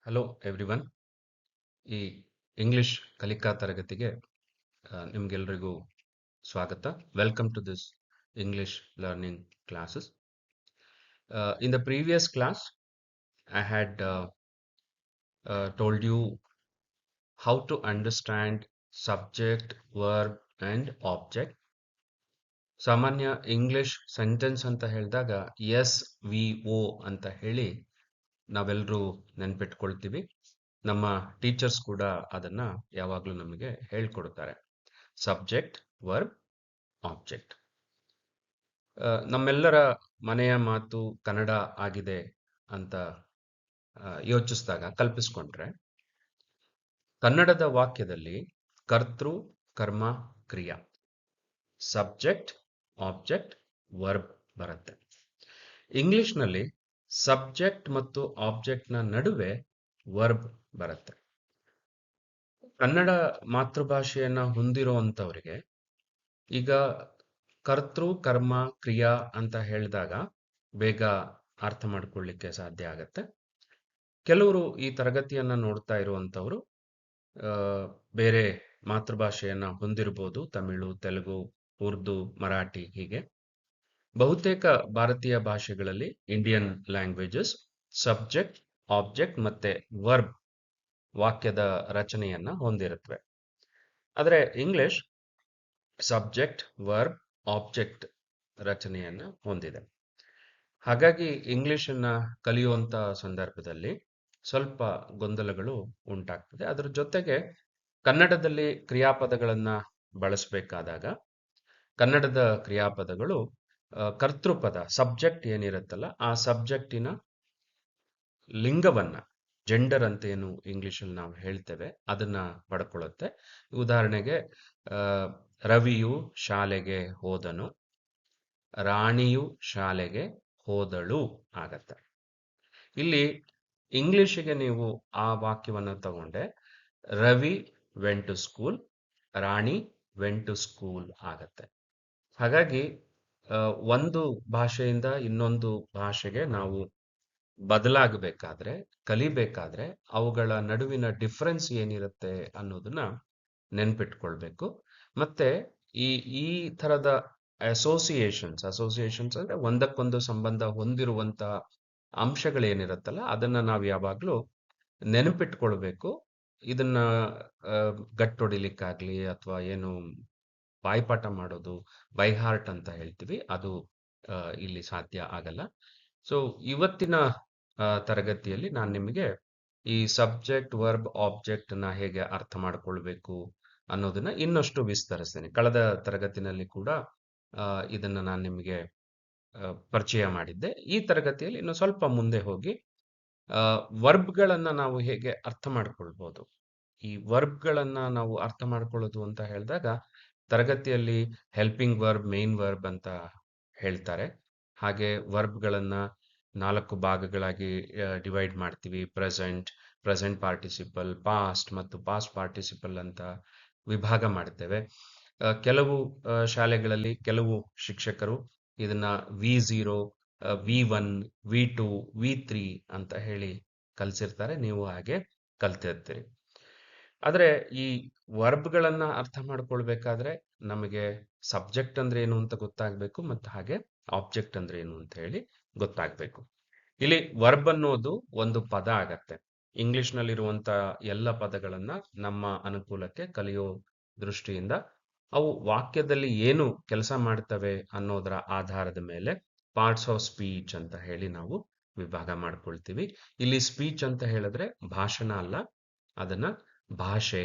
Hello everyone. ಈ English ಕಲಿಕಾ ತರಗತಿಗೆ ನಿಮ್ಗೆಲ್ರಿಗೂ ಸ್ವಾಗತ. Welcome to this English learning classes. In the previous class, I had told you how to understand subject, verb and object. ಸಾಮಾನ್ಯ English sentence ಅಂತ ಹೇಳಿದಾಗ S V ಓ ಅಂತ ಹೇಳಿ ನಾವೆಲ್ಲರೂ ನೆನ್ಪಿಟ್ಕೊಳ್ತೀವಿ. ನಮ್ಮ ಟೀಚರ್ಸ್ ಕೂಡ ಅದನ್ನ ಯಾವಾಗಲೂ ನಮಗೆ ಹೇಳ್ಕೊಡ್ತಾರೆ. Subject, verb, object. ನಮ್ಮೆಲ್ಲರ ಮನೆಯ ಮಾತು ಕನ್ನಡ ಆಗಿದೆ ಅಂತ ಯೋಚಿಸಿದಾಗ ಕಲ್ಪಿಸ್ಕೊಂಡ್ರೆ ಕನ್ನಡದ ವಾಕ್ಯದಲ್ಲಿ ಕರ್ತೃ, ಕರ್ಮ, ಕ್ರಿಯಾ, ಸಬ್ಜೆಕ್ಟ್, ಆಬ್ಜೆಕ್ಟ್, ವರ್ಬ್ ಬರುತ್ತೆ. ಇಂಗ್ಲಿಷ್ನಲ್ಲಿ ಸಬ್ಜೆಕ್ಟ್ ಮತ್ತು ಆಬ್ಜೆಕ್ಟ್ನ ನಡುವೆ ವರ್ಬ್ ಬರುತ್ತೆ. ಕನ್ನಡ ಮಾತೃಭಾಷೆಯನ್ನ ಹೊಂದಿರುವಂತವರಿಗೆ ಈಗ ಕರ್ತೃ, ಕರ್ಮ, ಕ್ರಿಯಾ ಅಂತ ಹೇಳಿದಾಗ ಬೇಗ ಅರ್ಥ ಮಾಡ್ಕೊಳ್ಳಿಕ್ಕೆ ಸಾಧ್ಯ ಆಗತ್ತೆ. ಕೆಲವರು ಈ ತರಗತಿಯನ್ನ ನೋಡ್ತಾ ಇರುವಂತವರು ಬೇರೆ ಮಾತೃಭಾಷೆಯನ್ನ ಹೊಂದಿರಬಹುದು, ತಮಿಳು, ತೆಲುಗು, ಉರ್ದು, ಮರಾಠಿ ಹೀಗೆ. ಬಹುತೇಕ ಭಾರತೀಯ ಭಾಷೆಗಳಲ್ಲಿ, ಇಂಡಿಯನ್ ಲ್ಯಾಂಗ್ವೇಜಸ್, ಸಬ್ಜೆಕ್ಟ್, ಆಬ್ಜೆಕ್ಟ್ ಮತ್ತೆ ವರ್ಬ್ ವಾಕ್ಯದ ರಚನೆಯನ್ನ ಹೊಂದಿರುತ್ತವೆ. ಆದರೆ ಇಂಗ್ಲಿಷ್ ಸಬ್ಜೆಕ್ಟ್, ವರ್ಬ್, ಆಬ್ಜೆಕ್ಟ್ ರಚನೆಯನ್ನ ಹೊಂದಿದೆ. ಹಾಗಾಗಿ ಇಂಗ್ಲಿಷನ್ನ ಕಲಿಯುವಂತ ಸಂದರ್ಭದಲ್ಲಿ ಸ್ವಲ್ಪ ಗೊಂದಲಗಳು ಉಂಟಾಗ್ತದೆ. ಅದರ ಜೊತೆಗೆ ಕನ್ನಡದಲ್ಲಿ ಕ್ರಿಯಾಪದಗಳನ್ನ ಬಳಸಬೇಕಾದಾಗ ಕನ್ನಡದ ಕ್ರಿಯಾಪದಗಳು ಕರ್ತೃಪದ ಸಬ್ಜೆಕ್ಟ್ ಏನಿರುತ್ತಲ್ಲ ಆ ಸಬ್ಜೆಕ್ಟಿನ ಲಿಂಗವನ್ನ, ಜೆಂಡರ್ ಅಂತ ಏನು ಇಂಗ್ಲಿಷಲ್ಲಿ ನಾವು ಹೇಳ್ತೇವೆ, ಅದನ್ನ ಪಡ್ಕೊಳ್ಳುತ್ತೆ. ಉದಾಹರಣೆಗೆ ರವಿಯು ಶಾಲೆಗೆ ಹೋದನು, ರಾಣಿಯು ಶಾಲೆಗೆ ಹೋದಳು ಆಗತ್ತೆ. ಇಲ್ಲಿ ಇಂಗ್ಲಿಷಿಗೆ ನೀವು ಆ ವಾಕ್ಯವನ್ನು ತಗೊಂಡೆ Ravi went to school, Rani went to school ಆಗತ್ತೆ. ಹಾಗಾಗಿ ಒಂದು ಭಾಷೆಯಿಂದ ಇನ್ನೊಂದು ಭಾಷೆಗೆ ನಾವು ಬದಲಾಗಬೇಕಾದ್ರೆ, ಕಲಿಬೇಕಾದ್ರೆ ಅವುಗಳ ನಡುವಿನ ಡಿಫರೆನ್ಸ್ ಏನಿರುತ್ತೆ ಅನ್ನೋದನ್ನ ನೆನ್ಪಿಟ್ಕೊಳ್ಬೇಕು. ಮತ್ತೆ ಈ ಥರದ ಅಸೋಸಿಯೇಷನ್ಸ್ ಅಂದ್ರೆ ಒಂದಕ್ಕೊಂದು ಸಂಬಂಧ ಹೊಂದಿರುವಂತ ಅಂಶಗಳೇನಿರುತ್ತಲ್ಲ ಅದನ್ನ ನಾವು ಯಾವಾಗ್ಲೂ ನೆನಪಿಟ್ಕೊಳ್ಬೇಕು. ಇದನ್ನ ಗಟ್ಟೊಡಿಲಿಕ್ಕಾಗ್ಲಿ ಅಥವಾ ಏನು ಬಾಯ್ಪಾಠ ಮಾಡೋದು, ಬೈ ಹಾರ್ಟ್ ಅಂತ ಹೇಳ್ತೀವಿ, ಅದು ಇಲ್ಲಿ ಸಾಧ್ಯ ಆಗಲ್ಲ. ಸೊ ಇವತ್ತಿನ ತರಗತಿಯಲ್ಲಿ ನಾನು ನಿಮಗೆ ಈ ಸಬ್ಜೆಕ್ಟ್, ವರ್ಬ್, ಆಬ್ಜೆಕ್ಟ್ ನ ಹೇಗೆ ಅರ್ಥ ಮಾಡ್ಕೊಳ್ಬೇಕು ಅನ್ನೋದನ್ನ ಇನ್ನಷ್ಟು ವಿಸ್ತರಿಸ್ತೇನೆ. ಕಳೆದ ತರಗತಿನಲ್ಲಿ ಕೂಡ ಇದನ್ನ ನಾನು ನಿಮಗೆ ಪರಿಚಯ ಮಾಡಿದ್ದೆ. ಈ ತರಗತಿಯಲ್ಲಿ ಇನ್ನು ಸ್ವಲ್ಪ ಮುಂದೆ ಹೋಗಿ ವರ್ಬ್ಗಳನ್ನ ನಾವು ಹೇಗೆ ಅರ್ಥ ಮಾಡ್ಕೊಳ್ಬಹುದು. ಈ ವರ್ಬ್ಗಳನ್ನ ನಾವು ಅರ್ಥ ಮಾಡ್ಕೊಳ್ಳೋದು ಅಂತ ಹೇಳಿದಾಗ ತರಗತಿಯಲ್ಲಿ ಹೆಲ್ಪಿಂಗ್ ವರ್ಬ್, ಮೇನ್ ವರ್ಬ್ ಅಂತ ಹೇಳ್ತಾರೆ. ಹಾಗೆ ವರ್ಬ್ಗಳನ್ನ 4 ಭಾಗಗಳಾಗಿ ಡಿವೈಡ್ ಮಾಡ್ತೀವಿ. ಪ್ರೆಸೆಂಟ್ ಪಾರ್ಟಿಸಿಪಲ್, ಪಾಸ್ಟ್ ಮತ್ತು ಪಾಸ್ಟ್ ಪಾರ್ಟಿಸಿಪಲ್ ಅಂತ ವಿಭಾಗ ಮಾಡ್ತೇವೆ. ಕೆಲವು ಶಾಲೆಗಳಲ್ಲಿ ಕೆಲವು ಶಿಕ್ಷಕರು ಇದನ್ನ V0, V1, V2, V3 ಅಂತ ಹೇಳಿ ಕಲಿಸಿರ್ತಾರೆ. ನೀವು ಹಾಗೆ ಕಲ್ತಿರ್ತೀರಿ. ಆದ್ರೆ ಈ ವರ್ಬ್ಗಳನ್ನ ಅರ್ಥ ಮಾಡ್ಕೊಳ್ಬೇಕಾದ್ರೆ ನಮಗೆ ಸಬ್ಜೆಕ್ಟ್ ಅಂದ್ರೆ ಏನು ಅಂತ ಗೊತ್ತಾಗ್ಬೇಕು, ಮತ್ತು ಹಾಗೆ ಆಬ್ಜೆಕ್ಟ್ ಅಂದ್ರೆ ಏನು ಅಂತ ಹೇಳಿ ಗೊತ್ತಾಗ್ಬೇಕು. ಇಲ್ಲಿ ವರ್ಬ್ ಅನ್ನೋದು ಒಂದು ಪದ ಆಗತ್ತೆ. ಇಂಗ್ಲಿಷ್ ನಲ್ಲಿರುವಂತ ಎಲ್ಲ ಪದಗಳನ್ನ ನಮ್ಮ ಅನುಕೂಲಕ್ಕೆ ಕಲಿಯೋ ದೃಷ್ಟಿಯಿಂದ ಅವು ವಾಕ್ಯದಲ್ಲಿ ಏನು ಕೆಲಸ ಮಾಡ್ತವೆ ಅನ್ನೋದರ ಆಧಾರದ ಮೇಲೆ ಪಾರ್ಟ್ಸ್ ಆಫ್ ಸ್ಪೀಚ್ ಅಂತ ಹೇಳಿ ನಾವು ವಿಭಾಗ ಮಾಡ್ಕೊಳ್ತೀವಿ. ಇಲ್ಲಿ ಸ್ಪೀಚ್ ಅಂತ ಹೇಳಿದ್ರೆ ಭಾಷಣ ಅಲ್ಲ, ಅದನ್ನ ಭಾಷೆ,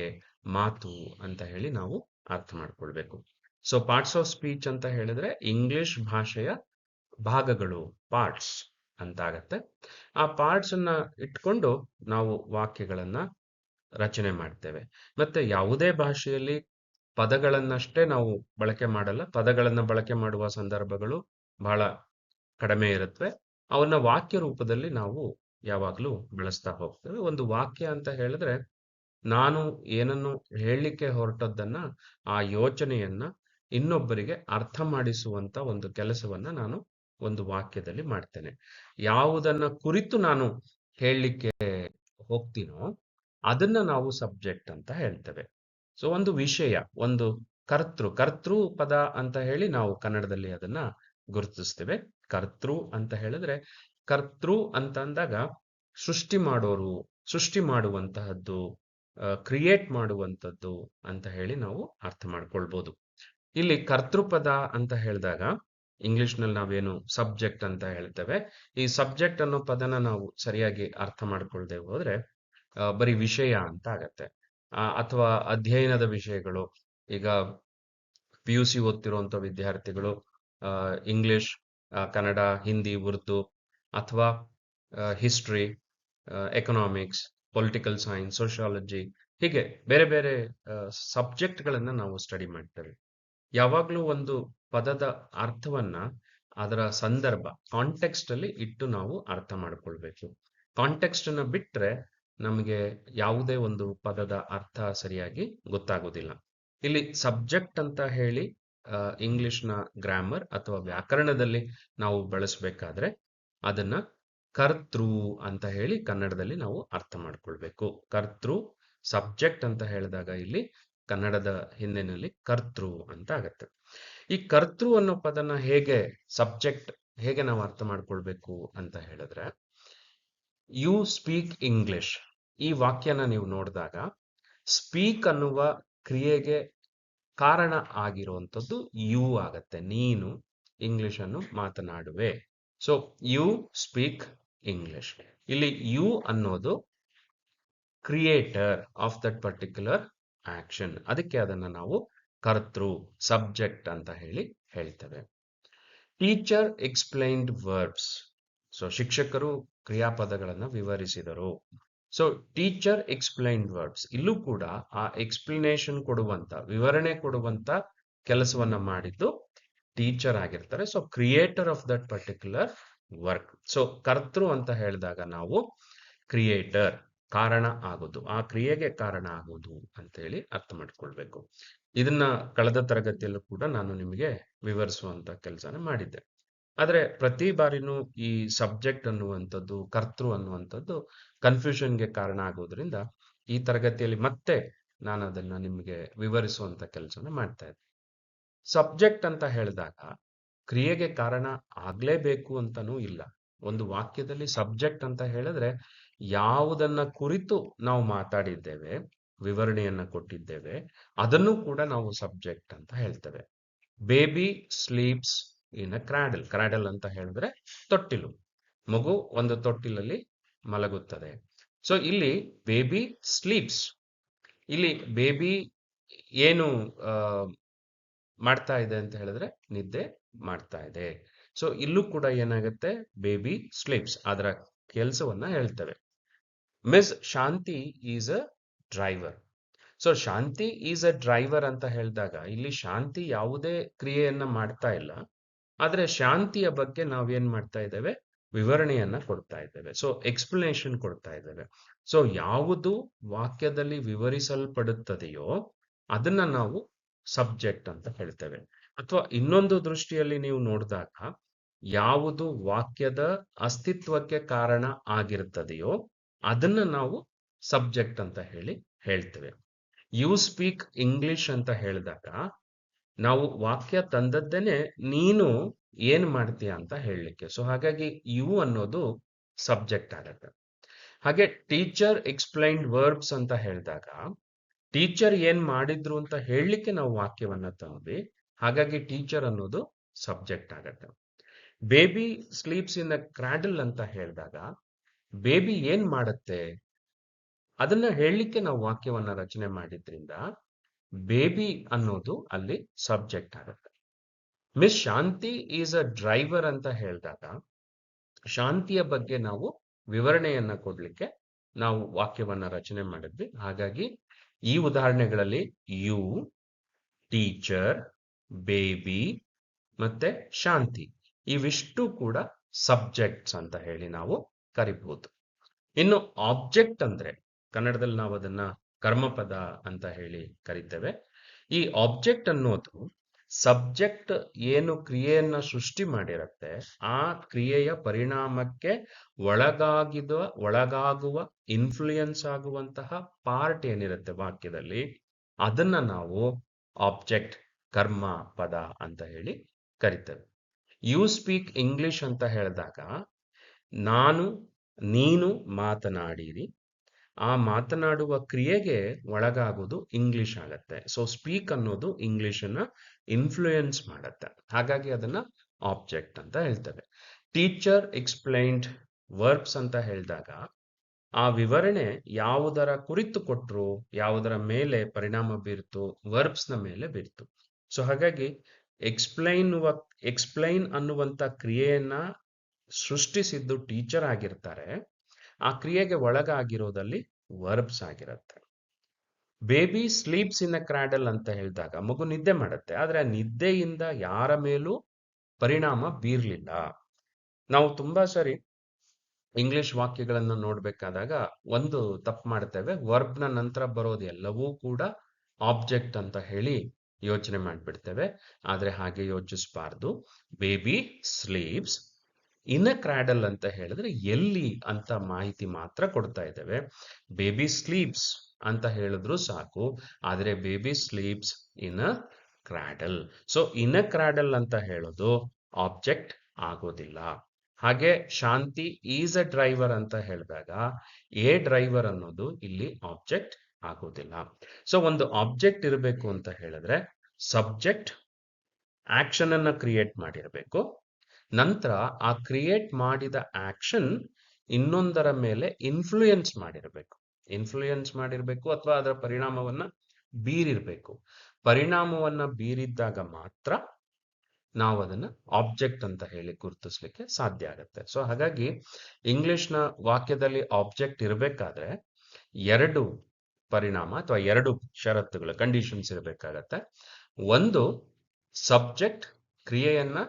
ಮಾತು ಅಂತ ಹೇಳಿ ನಾವು ಅರ್ಥ ಮಾಡ್ಕೊಳ್ಬೇಕು. ಸೊ ಪಾರ್ಟ್ಸ್ ಆಫ್ ಸ್ಪೀಚ್ ಅಂತ ಹೇಳಿದ್ರೆ ಇಂಗ್ಲಿಷ್ ಭಾಷೆಯ ಭಾಗಗಳು, ಪಾರ್ಟ್ಸ್ ಅಂತ ಆಗತ್ತೆ. ಆ ಪಾರ್ಟ್ಸ್ ಅನ್ನ ಇಟ್ಕೊಂಡು ನಾವು ವಾಕ್ಯಗಳನ್ನ ರಚನೆ ಮಾಡ್ತೇವೆ. ಮತ್ತೆ ಯಾವುದೇ ಭಾಷೆಯಲ್ಲಿ ಪದಗಳನ್ನಷ್ಟೇ ನಾವು ಬಳಕೆ ಮಾಡಲ್ಲ. ಪದಗಳನ್ನ ಬಳಕೆ ಮಾಡುವ ಸಂದರ್ಭಗಳು ಬಹಳ ಕಡಿಮೆ ಇರುತ್ತವೆ. ಅವನ್ನ ವಾಕ್ಯ ರೂಪದಲ್ಲಿ ನಾವು ಯಾವಾಗಲೂ ಬಳಸ್ತಾ ಹೋಗ್ತೇವೆ. ಒಂದು ವಾಕ್ಯ ಅಂತ ಹೇಳಿದ್ರೆ ನಾನು ಏನನ್ನು ಹೇಳಲಿಕ್ಕೆ ಹೊರಟದ್ದನ್ನ, ಆ ಯೋಚನೆಯನ್ನ ಇನ್ನೊಬ್ಬರಿಗೆ ಅರ್ಥ ಮಾಡಿಸುವಂತ ಒಂದು ಕೆಲಸವನ್ನ ನಾನು ಒಂದು ವಾಕ್ಯದಲ್ಲಿ ಮಾಡ್ತೇನೆ. ಯಾವುದನ್ನ ಕುರಿತು ನಾನು ಹೇಳಲಿಕ್ಕೆ ಹೋಗ್ತೀನೋ ಅದನ್ನ ನಾವು ಸಬ್ಜೆಕ್ಟ್ ಅಂತ ಹೇಳ್ತೇವೆ. ಸೊ ಒಂದು ವಿಷಯ, ಒಂದು ಕರ್ತೃ ಪದ ಅಂತ ಹೇಳಿ ನಾವು ಕನ್ನಡದಲ್ಲಿ ಅದನ್ನ ಗುರುತಿಸ್ತೇವೆ. ಕರ್ತೃ ಅಂತ ಹೇಳಿದ್ರೆ, ಕರ್ತೃ ಅಂತ ಅಂದಾಗ ಸೃಷ್ಟಿ ಮಾಡೋರು, ಸೃಷ್ಟಿ ಮಾಡುವಂತಹದ್ದು, ಕ್ರಿಯೇಟ್ ಮಾಡುವಂಥದ್ದು ಅಂತ ಹೇಳಿ ನಾವು ಅರ್ಥ ಮಾಡ್ಕೊಳ್ಬೋದು. ಇಲ್ಲಿ ಕರ್ತೃಪದ ಅಂತ ಹೇಳಿದಾಗ ಇಂಗ್ಲಿಷ್ನಲ್ಲಿ ನಾವೇನು ಸಬ್ಜೆಕ್ಟ್ ಅಂತ ಹೇಳ್ತೇವೆ, ಈ ಸಬ್ಜೆಕ್ಟ್ ಅನ್ನೋ ಪದನ ನಾವು ಸರಿಯಾಗಿ ಅರ್ಥ ಮಾಡ್ಕೊಳ್ದೆ ಹೋದ್ರೆ ಬರೀ ವಿಷಯ ಅಂತ ಆಗತ್ತೆ. ಅಥವಾ ಅಧ್ಯಯನದ ವಿಷಯಗಳು. ಈಗ PUC ಓದ್ತಿರುವಂತ ವಿದ್ಯಾರ್ಥಿಗಳು ಇಂಗ್ಲಿಷ್, ಕನ್ನಡ, ಹಿಂದಿ, ಉರ್ದು ಅಥವಾ history, economics, political science, sociology, ಹೀಗೆ ಬೇರೆ ಬೇರೆ ಸಬ್ಜೆಕ್ಟ್ಗಳನ್ನ ನಾವು ಸ್ಟಡಿ ಮಾಡ್ತೇವೆ. ಯಾವಾಗಲೂ ಒಂದು ಪದದ ಅರ್ಥವನ್ನ ಅದರ ಸಂದರ್ಭ, ಕಾಂಟೆಕ್ಸ್ಟ್ ಅಲ್ಲಿ ಇಟ್ಟು ನಾವು ಅರ್ಥ ಮಾಡ್ಕೊಳ್ಬೇಕು. ಕಾಂಟೆಕ್ಸ್ಟ್ ಅನ್ನ ಬಿಟ್ರೆ ನಮಗೆ ಯಾವುದೇ ಒಂದು ಪದದ ಅರ್ಥ ಸರಿಯಾಗಿ ಗೊತ್ತಾಗೋದಿಲ್ಲ. ಇಲ್ಲಿ ಸಬ್ಜೆಕ್ಟ್ ಅಂತ ಹೇಳಿ ಇಂಗ್ಲಿಷ್ನ ಗ್ರಾಮರ್ ಅಥವಾ ವ್ಯಾಕರಣದಲ್ಲಿ ನಾವು ಬಳಸಬೇಕಾದ್ರೆ ಅದನ್ನ ಕರ್ತೃ ಅಂತ ಹೇಳಿ ಕನ್ನಡದಲ್ಲಿ ನಾವು ಅರ್ಥ ಮಾಡ್ಕೊಳ್ಬೇಕು. ಕರ್ತೃ ಸಬ್ಜೆಕ್ಟ್ ಅಂತ ಹೇಳಿದಾಗ ಇಲ್ಲಿ ಕನ್ನಡದ ಹಿಂದಿನಲ್ಲಿ ಕರ್ತೃ ಅಂತ ಆಗತ್ತೆ. ಈ ಕರ್ತೃ ಅನ್ನೋ ಪದನ ಸಬ್ಜೆಕ್ಟ್ ಹೇಗೆ ನಾವು ಅರ್ಥ ಮಾಡ್ಕೊಳ್ಬೇಕು ಅಂತ ಹೇಳಿದ್ರೆ, ಯು ಸ್ಪೀಕ್ ಇಂಗ್ಲಿಷ್, ಈ ವಾಕ್ಯನ ನೀವು ನೋಡಿದಾಗ ಸ್ಪೀಕ್ ಅನ್ನುವ ಕ್ರಿಯೆಗೆ ಕಾರಣ ಆಗಿರುವಂಥದ್ದು ಯು ಆಗತ್ತೆ. ನೀನು ಇಂಗ್ಲಿಷ್ ಅನ್ನು ಮಾತನಾಡುವೆ. So you speak English. ಇಲ್ಲಿ ಯು ಅನ್ನೋದು creator of that particular action. ಅದಕ್ಕೆ ಅದನ್ನ ನಾವು ಕರ್ತೃ, ಸಬ್ಜೆಕ್ಟ್ ಅಂತ ಹೇಳಿ ಹೇಳ್ತೇವೆ. Teacher explained verbs. ಸೊ ಶಿಕ್ಷಕರು ಕ್ರಿಯಾಪದಗಳನ್ನ ವಿವರಿಸಿದರು. ಸೊ ಟೀಚರ್ ಎಕ್ಸ್ಪ್ಲೈನ್ಡ್ ವರ್ಬ್ಸ್, ಇಲ್ಲೂ ಕೂಡ ಆ ಎಕ್ಸ್ಪ್ಲನೇಷನ್ ಕೊಡುವಂತ, ವಿವರಣೆ ಕೊಡುವಂತ ಕೆಲಸವನ್ನ ಮಾಡಿದ್ದು ಟೀಚರ್ ಆಗಿರ್ತಾರೆ. So creator of that particular work. So ಕರ್ತೃ ಅಂತ ಹೇಳಿದಾಗ ನಾವು ಕ್ರಿಯೇಟರ್, ಕಾರಣ ಆಗೋದು, ಆ ಕ್ರಿಯೆಗೆ ಕಾರಣ ಆಗೋದು ಅಂತ ಹೇಳಿ ಅರ್ಥ ಮಾಡ್ಕೊಳ್ಬೇಕು. ಇದನ್ನ ಕಳೆದ ತರಗತಿಯಲ್ಲೂ ಕೂಡ ನಾನು ನಿಮಗೆ ವಿವರಿಸುವಂತ ಕೆಲಸನ ಮಾಡಿದ್ದೆ. ಆದ್ರೆ ಪ್ರತಿ ಬಾರಿನೂ ಈ ಸಬ್ಜೆಕ್ಟ್ ಅನ್ನುವಂಥದ್ದು, ಕರ್ತೃ ಅನ್ನುವಂಥದ್ದು ಕನ್ಫ್ಯೂಷನ್ಗೆ ಕಾರಣ ಆಗೋದ್ರಿಂದ ಈ ತರಗತಿಯಲ್ಲಿ ಮತ್ತೆ ನಾನು ಅದನ್ನ ನಿಮಗೆ ವಿವರಿಸುವಂತ ಕೆಲಸನ ಮಾಡ್ತಾ ಇದ್ದೆ. ಸಬ್ಜೆಕ್ಟ್ ಅಂತ ಹೇಳಿದಾಗ ಕ್ರಿಯೆಗೆ ಕಾರಣ ಆಗ್ಲೇಬೇಕು ಅಂತಾನೂ ಇಲ್ಲ. ಒಂದು ವಾಕ್ಯದಲ್ಲಿ ಸಬ್ಜೆಕ್ಟ್ ಅಂತ ಹೇಳಿದ್ರೆ ಯಾವುದನ್ನ ಕುರಿತು ನಾವು ಮಾತಾಡಿದ್ದೇವೆ, ವಿವರಣೆಯನ್ನ ಕೊಟ್ಟಿದ್ದೇವೆ, ಅದನ್ನು ಕೂಡ ನಾವು ಸಬ್ಜೆಕ್ಟ್ ಅಂತ ಹೇಳ್ತೇವೆ. Baby sleeps in a cradle. Cradle ಅಂತ ಹೇಳಿದ್ರೆ ತೊಟ್ಟಿಲು. ಮಗು ಒಂದು ತೊಟ್ಟಿಲಲ್ಲಿ ಮಲಗುತ್ತದೆ. ಸೊ ಇಲ್ಲಿ ಬೇಬಿ ಸ್ಲೀಪ್ಸ್, ಇಲ್ಲಿ ಬೇಬಿ ಏನು ಮಾಡ್ತಾ ಇದೆ ಅಂತ ಹೇಳಿದ್ರೆ ನಿದ್ದೆ ಮಾಡ್ತಾ ಇದೆ. ಸೊ ಇಲ್ಲೂ ಕೂಡ ಏನಾಗುತ್ತೆ, ಬೇಬಿ ಸ್ಲೀಪ್ಸ್, ಅದರ ಕೆಲಸವನ್ನ ಹೇಳ್ತೇವೆ. Miss Shanti is a driver. So Shanti is a driver ಅಂತ ಹೇಳಿದಾಗ ಇಲ್ಲಿ ಶಾಂತಿ ಯಾವುದೇ ಕ್ರಿಯೆಯನ್ನ ಮಾಡ್ತಾ ಇಲ್ಲ, ಆದ್ರೆ ಶಾಂತಿಯ ಬಗ್ಗೆ ನಾವೇನ್ ಮಾಡ್ತಾ ಇದ್ದೇವೆ, ವಿವರಣೆಯನ್ನ ಕೊಡ್ತಾ ಇದ್ದೇವೆ. ಸೊ ಎಕ್ಸ್ಪ್ಲನೇಷನ್ ಕೊಡ್ತಾ ಇದ್ದೇವೆ. ಸೊ ಯಾವುದು ವಾಕ್ಯದಲ್ಲಿ ವಿವರಿಸಲ್ಪಡುತ್ತದೆಯೋ ಅದನ್ನ ನಾವು ಸಬ್ಜೆಕ್ಟ್ ಅಂತ ಹೇಳ್ತೇವೆ. ಅಥವಾ ಇನ್ನೊಂದು ದೃಷ್ಟಿಯಲ್ಲಿ ನೀವು ನೋಡಿದಾಗ ಯಾವುದು ವಾಕ್ಯದ ಅಸ್ತಿತ್ವಕ್ಕೆ ಕಾರಣ ಆಗಿರುತ್ತದೆಯೋ ಅದನ್ನ ನಾವು ಸಬ್ಜೆಕ್ಟ್ ಅಂತ ಹೇಳಿ ಹೇಳ್ತೇವೆ. ಯು ಸ್ಪೀಕ್ ಇಂಗ್ಲಿಷ್ ಅಂತ ಹೇಳಿದಾಗ ನಾವು ವಾಕ್ಯ ತಂದದ್ದೇನೆ ನೀನು ಏನ್ ಮಾಡ್ತೀಯ ಅಂತ ಹೇಳಲಿಕ್ಕೆ. ಸೊ ಹಾಗಾಗಿ ಯು ಅನ್ನೋದು ಸಬ್ಜೆಕ್ಟ್ ಆಗತ್ತೆ. ಹಾಗೆ ಟೀಚರ್ ಎಕ್ಸ್ಪ್ಲೈನ್ಡ್ ವರ್ಬ್ಸ್ ಅಂತ ಹೇಳಿದಾಗ ಟೀಚರ್ ಏನ್ ಮಾಡಿದ್ರು ಅಂತ ಹೇಳಲಿಕ್ಕೆ ನಾವು ವಾಕ್ಯವನ್ನ ತಂದ್ವಿ. ಹಾಗಾಗಿ ಟೀಚರ್ ಅನ್ನೋದು ಸಬ್ಜೆಕ್ಟ್ ಆಗತ್ತೆ. Baby sleeps in a cradle ಅಂತ ಹೇಳಿದಾಗ ಬೇಬಿ ಏನ್ ಮಾಡುತ್ತೆ ಅದನ್ನ ಹೇಳಲಿಕ್ಕೆ ನಾವು ವಾಕ್ಯವನ್ನ ರಚನೆ ಮಾಡಿದ್ರಿಂದ ಬೇಬಿ ಅನ್ನೋದು ಅಲ್ಲಿ ಸಬ್ಜೆಕ್ಟ್ ಆಗುತ್ತೆ. Miss Shanti is a driver ಅಂತ ಹೇಳಿದಾಗ ಶಾಂತಿಯ ಬಗ್ಗೆ ನಾವು ವಿವರಣೆಯನ್ನ ಕೊಡ್ಲಿಕ್ಕೆ ನಾವು ವಾಕ್ಯವನ್ನ ರಚನೆ ಮಾಡಿದ್ವಿ. ಹಾಗಾಗಿ ಈ ಉದಾಹರಣೆಗಳಲ್ಲಿ ಯು, ಟೀಚರ್, ಬೇಬಿ ಮತ್ತೆ ಶಾಂತಿ ಇವಿಷ್ಟು ಕೂಡ ಸಬ್ಜೆಕ್ಟ್ಸ್ ಅಂತ ಹೇಳಿ ನಾವು ಕರಿಬಹುದು. ಇನ್ನು ಆಬ್ಜೆಕ್ಟ್ ಅಂದ್ರೆ ಕನ್ನಡದಲ್ಲಿ ನಾವು ಅದನ್ನ ಕರ್ಮಪದ ಅಂತ ಹೇಳಿ ಕರಿತೇವೆ. ಈ ಆಬ್ಜೆಕ್ಟ್ ಅನ್ನೋದು ಸಬ್ಜೆಕ್ಟ್ ಏನು ಕ್ರಿಯೆಯನ್ನ ಸೃಷ್ಟಿ ಮಾಡಿರುತ್ತೆ, ಆ ಕ್ರಿಯೆಯ ಪರಿಣಾಮಕ್ಕೆ ಒಳಗಾಗುವ ಇನ್ಫ್ಲೂಯೆನ್ಸ್ ಆಗುವಂತಹ ಪಾರ್ಟ್ ಏನಿರುತ್ತೆ ವಾಕ್ಯದಲ್ಲಿ, ಅದನ್ನ ನಾವು ಆಬ್ಜೆಕ್ಟ್, ಕರ್ಮ ಪದ ಅಂತ ಹೇಳಿ ಕರಿತೇವೆ. ಯು ಸ್ಪೀಕ್ ಇಂಗ್ಲಿಷ್ ಅಂತ ಹೇಳಿದಾಗ ನಾನು, ನೀನು ಮಾತನಾಡಿರಿ, ಆ ಮಾತನಾಡುವ ಕ್ರಿಯೆಗೆ ಒಳಗಾಗೋದು ಇಂಗ್ಲಿಷ್ ಆಗತ್ತೆ. ಸೊ ಸ್ಪೀಕ್ ಅನ್ನೋದು ಇಂಗ್ಲಿಷನ್ನ ಇನ್ಫ್ಲೂಯೆನ್ಸ್ ಮಾಡತ್ತೆ, ಹಾಗಾಗಿ ಅದನ್ನ ಆಬ್ಜೆಕ್ಟ್ ಅಂತ ಹೇಳ್ತೇವೆ. ಟೀಚರ್ ಎಕ್ಸ್ಪ್ಲೈನ್ಡ್ ವರ್ಬ್ಸ್ ಅಂತ ಹೇಳಿದಾಗ ಆ ವಿವರಣೆ ಯಾವುದರ ಕುರಿತು ಕೊಟ್ಟರು, ಯಾವುದರ ಮೇಲೆ ಪರಿಣಾಮ ಬೀರ್ತು, ವರ್ಬ್ಸ್ ನ ಮೇಲೆ ಬೀರ್ತು. ಸೊ ಹಾಗಾಗಿ ಎಕ್ಸ್ಪ್ಲೈನ್ ಅನ್ನುವಂತ ಕ್ರಿಯೆಯನ್ನ ಸೃಷ್ಟಿಸಿದ್ದು ಟೀಚರ್ ಆಗಿರ್ತಾರೆ, ಆ ಕ್ರಿಯೆಗೆ ಒಳಗಾಗಿರೋದಲ್ಲಿ ವರ್ಬ್ಸ್ ಆಗಿರುತ್ತೆ. Baby sleeps in a cradle ಅಂತ ಹೇಳಿದಾಗ ಮಗು ನಿದ್ದೆ ಮಾಡುತ್ತೆ, ಆದ್ರೆ ಆ ನಿದ್ದೆಯಿಂದ ಯಾರ ಮೇಲೂ ಪರಿಣಾಮ ಬೀರ್ಲಿಲ್ಲ. ನಾವು ತುಂಬಾ ಸರಿ ಇಂಗ್ಲಿಷ್ ವಾಕ್ಯಗಳನ್ನು ನೋಡ್ಬೇಕಾದಾಗ ಒಂದು ತಪ್ಪು ಮಾಡ್ತೇವೆ, ವರ್ಬ್ನ ನಂತರ ಬರೋದು ಎಲ್ಲವೂ ಕೂಡ ಆಬ್ಜೆಕ್ಟ್ ಅಂತ ಹೇಳಿ ಯೋಚನೆ ಮಾಡ್ಬಿಡ್ತೇವೆ. ಆದ್ರೆ ಹಾಗೆ ಯೋಚಿಸಬಾರ್ದು. Baby sleeps in a cradle ಅಂತ ಹೇಳಿದ್ರೆ ಎಲ್ಲಿ ಅಂತ ಮಾಹಿತಿ ಮಾತ್ರ ಕೊಡ್ತಾ ಇದ್ದೇವೆ. ಬೇಬಿ ಸ್ಲೀಪ್ಸ್ ಅಂತ ಹೇಳಿದ್ರು ಸಾಕು, ಆದ್ರೆ baby sleeps in a cradle. So in a cradle ಅಂತ ಹೇಳೋದು ಆಬ್ಜೆಕ್ಟ್ ಆಗೋದಿಲ್ಲ. ಹಾಗೆ ಶಾಂತಿ ಈಸ್ ಅ ಡ್ರೈವರ್ ಅಂತ ಹೇಳಿದಾಗ ಎ ಡ್ರೈವರ್ ಅನ್ನೋದು ಇಲ್ಲಿ ಆಬ್ಜೆಕ್ಟ್ ಆಗೋದಿಲ್ಲ. ಸೊ ಒಂದು ಆಬ್ಜೆಕ್ಟ್ ಇರಬೇಕು ಅಂತ ಹೇಳಿದ್ರೆ ಸಬ್ಜೆಕ್ಟ್ ಆಕ್ಷನ್ ಅನ್ನ ಕ್ರಿಯೇಟ್ ಮಾಡಿರಬೇಕು, ನಂತರ ಆ ಕ್ರಿಯೇಟ್ ಮಾಡಿದ ಆಕ್ಷನ್ ಇನ್ನೊಂದರ ಮೇಲೆ ಇನ್ಫ್ಲೂಯೆನ್ಸ್ ಮಾಡಿರಬೇಕು ಅಥವಾ ಅದರ ಪರಿಣಾಮವನ್ನ ಬೀರಿರ್ಬೇಕು. ಪರಿಣಾಮವನ್ನ ಬೀರಿದ್ದಾಗ ಮಾತ್ರ ನಾವು ಅದನ್ನ ಆಬ್ಜೆಕ್ಟ್ ಅಂತ ಹೇಳಿ ಗುರುತಿಸ್ಲಿಕ್ಕೆ ಸಾಧ್ಯ ಆಗುತ್ತೆ. ಸೊ ಹಾಗಾಗಿ ಇಂಗ್ಲಿಷ್ನ ವಾಕ್ಯದಲ್ಲಿ ಆಬ್ಜೆಕ್ಟ್ ಇರಬೇಕಾದ್ರೆ ಎರಡು ಪರಿಣಾಮ ಅಥವಾ ಎರಡು ಷರತ್ತುಗಳು, ಕಂಡೀಷನ್ಸ್ ಇರಬೇಕಾಗತ್ತೆ. ಒಂದು, ಸಬ್ಜೆಕ್ಟ್ ಕ್ರಿಯೆಯನ್ನ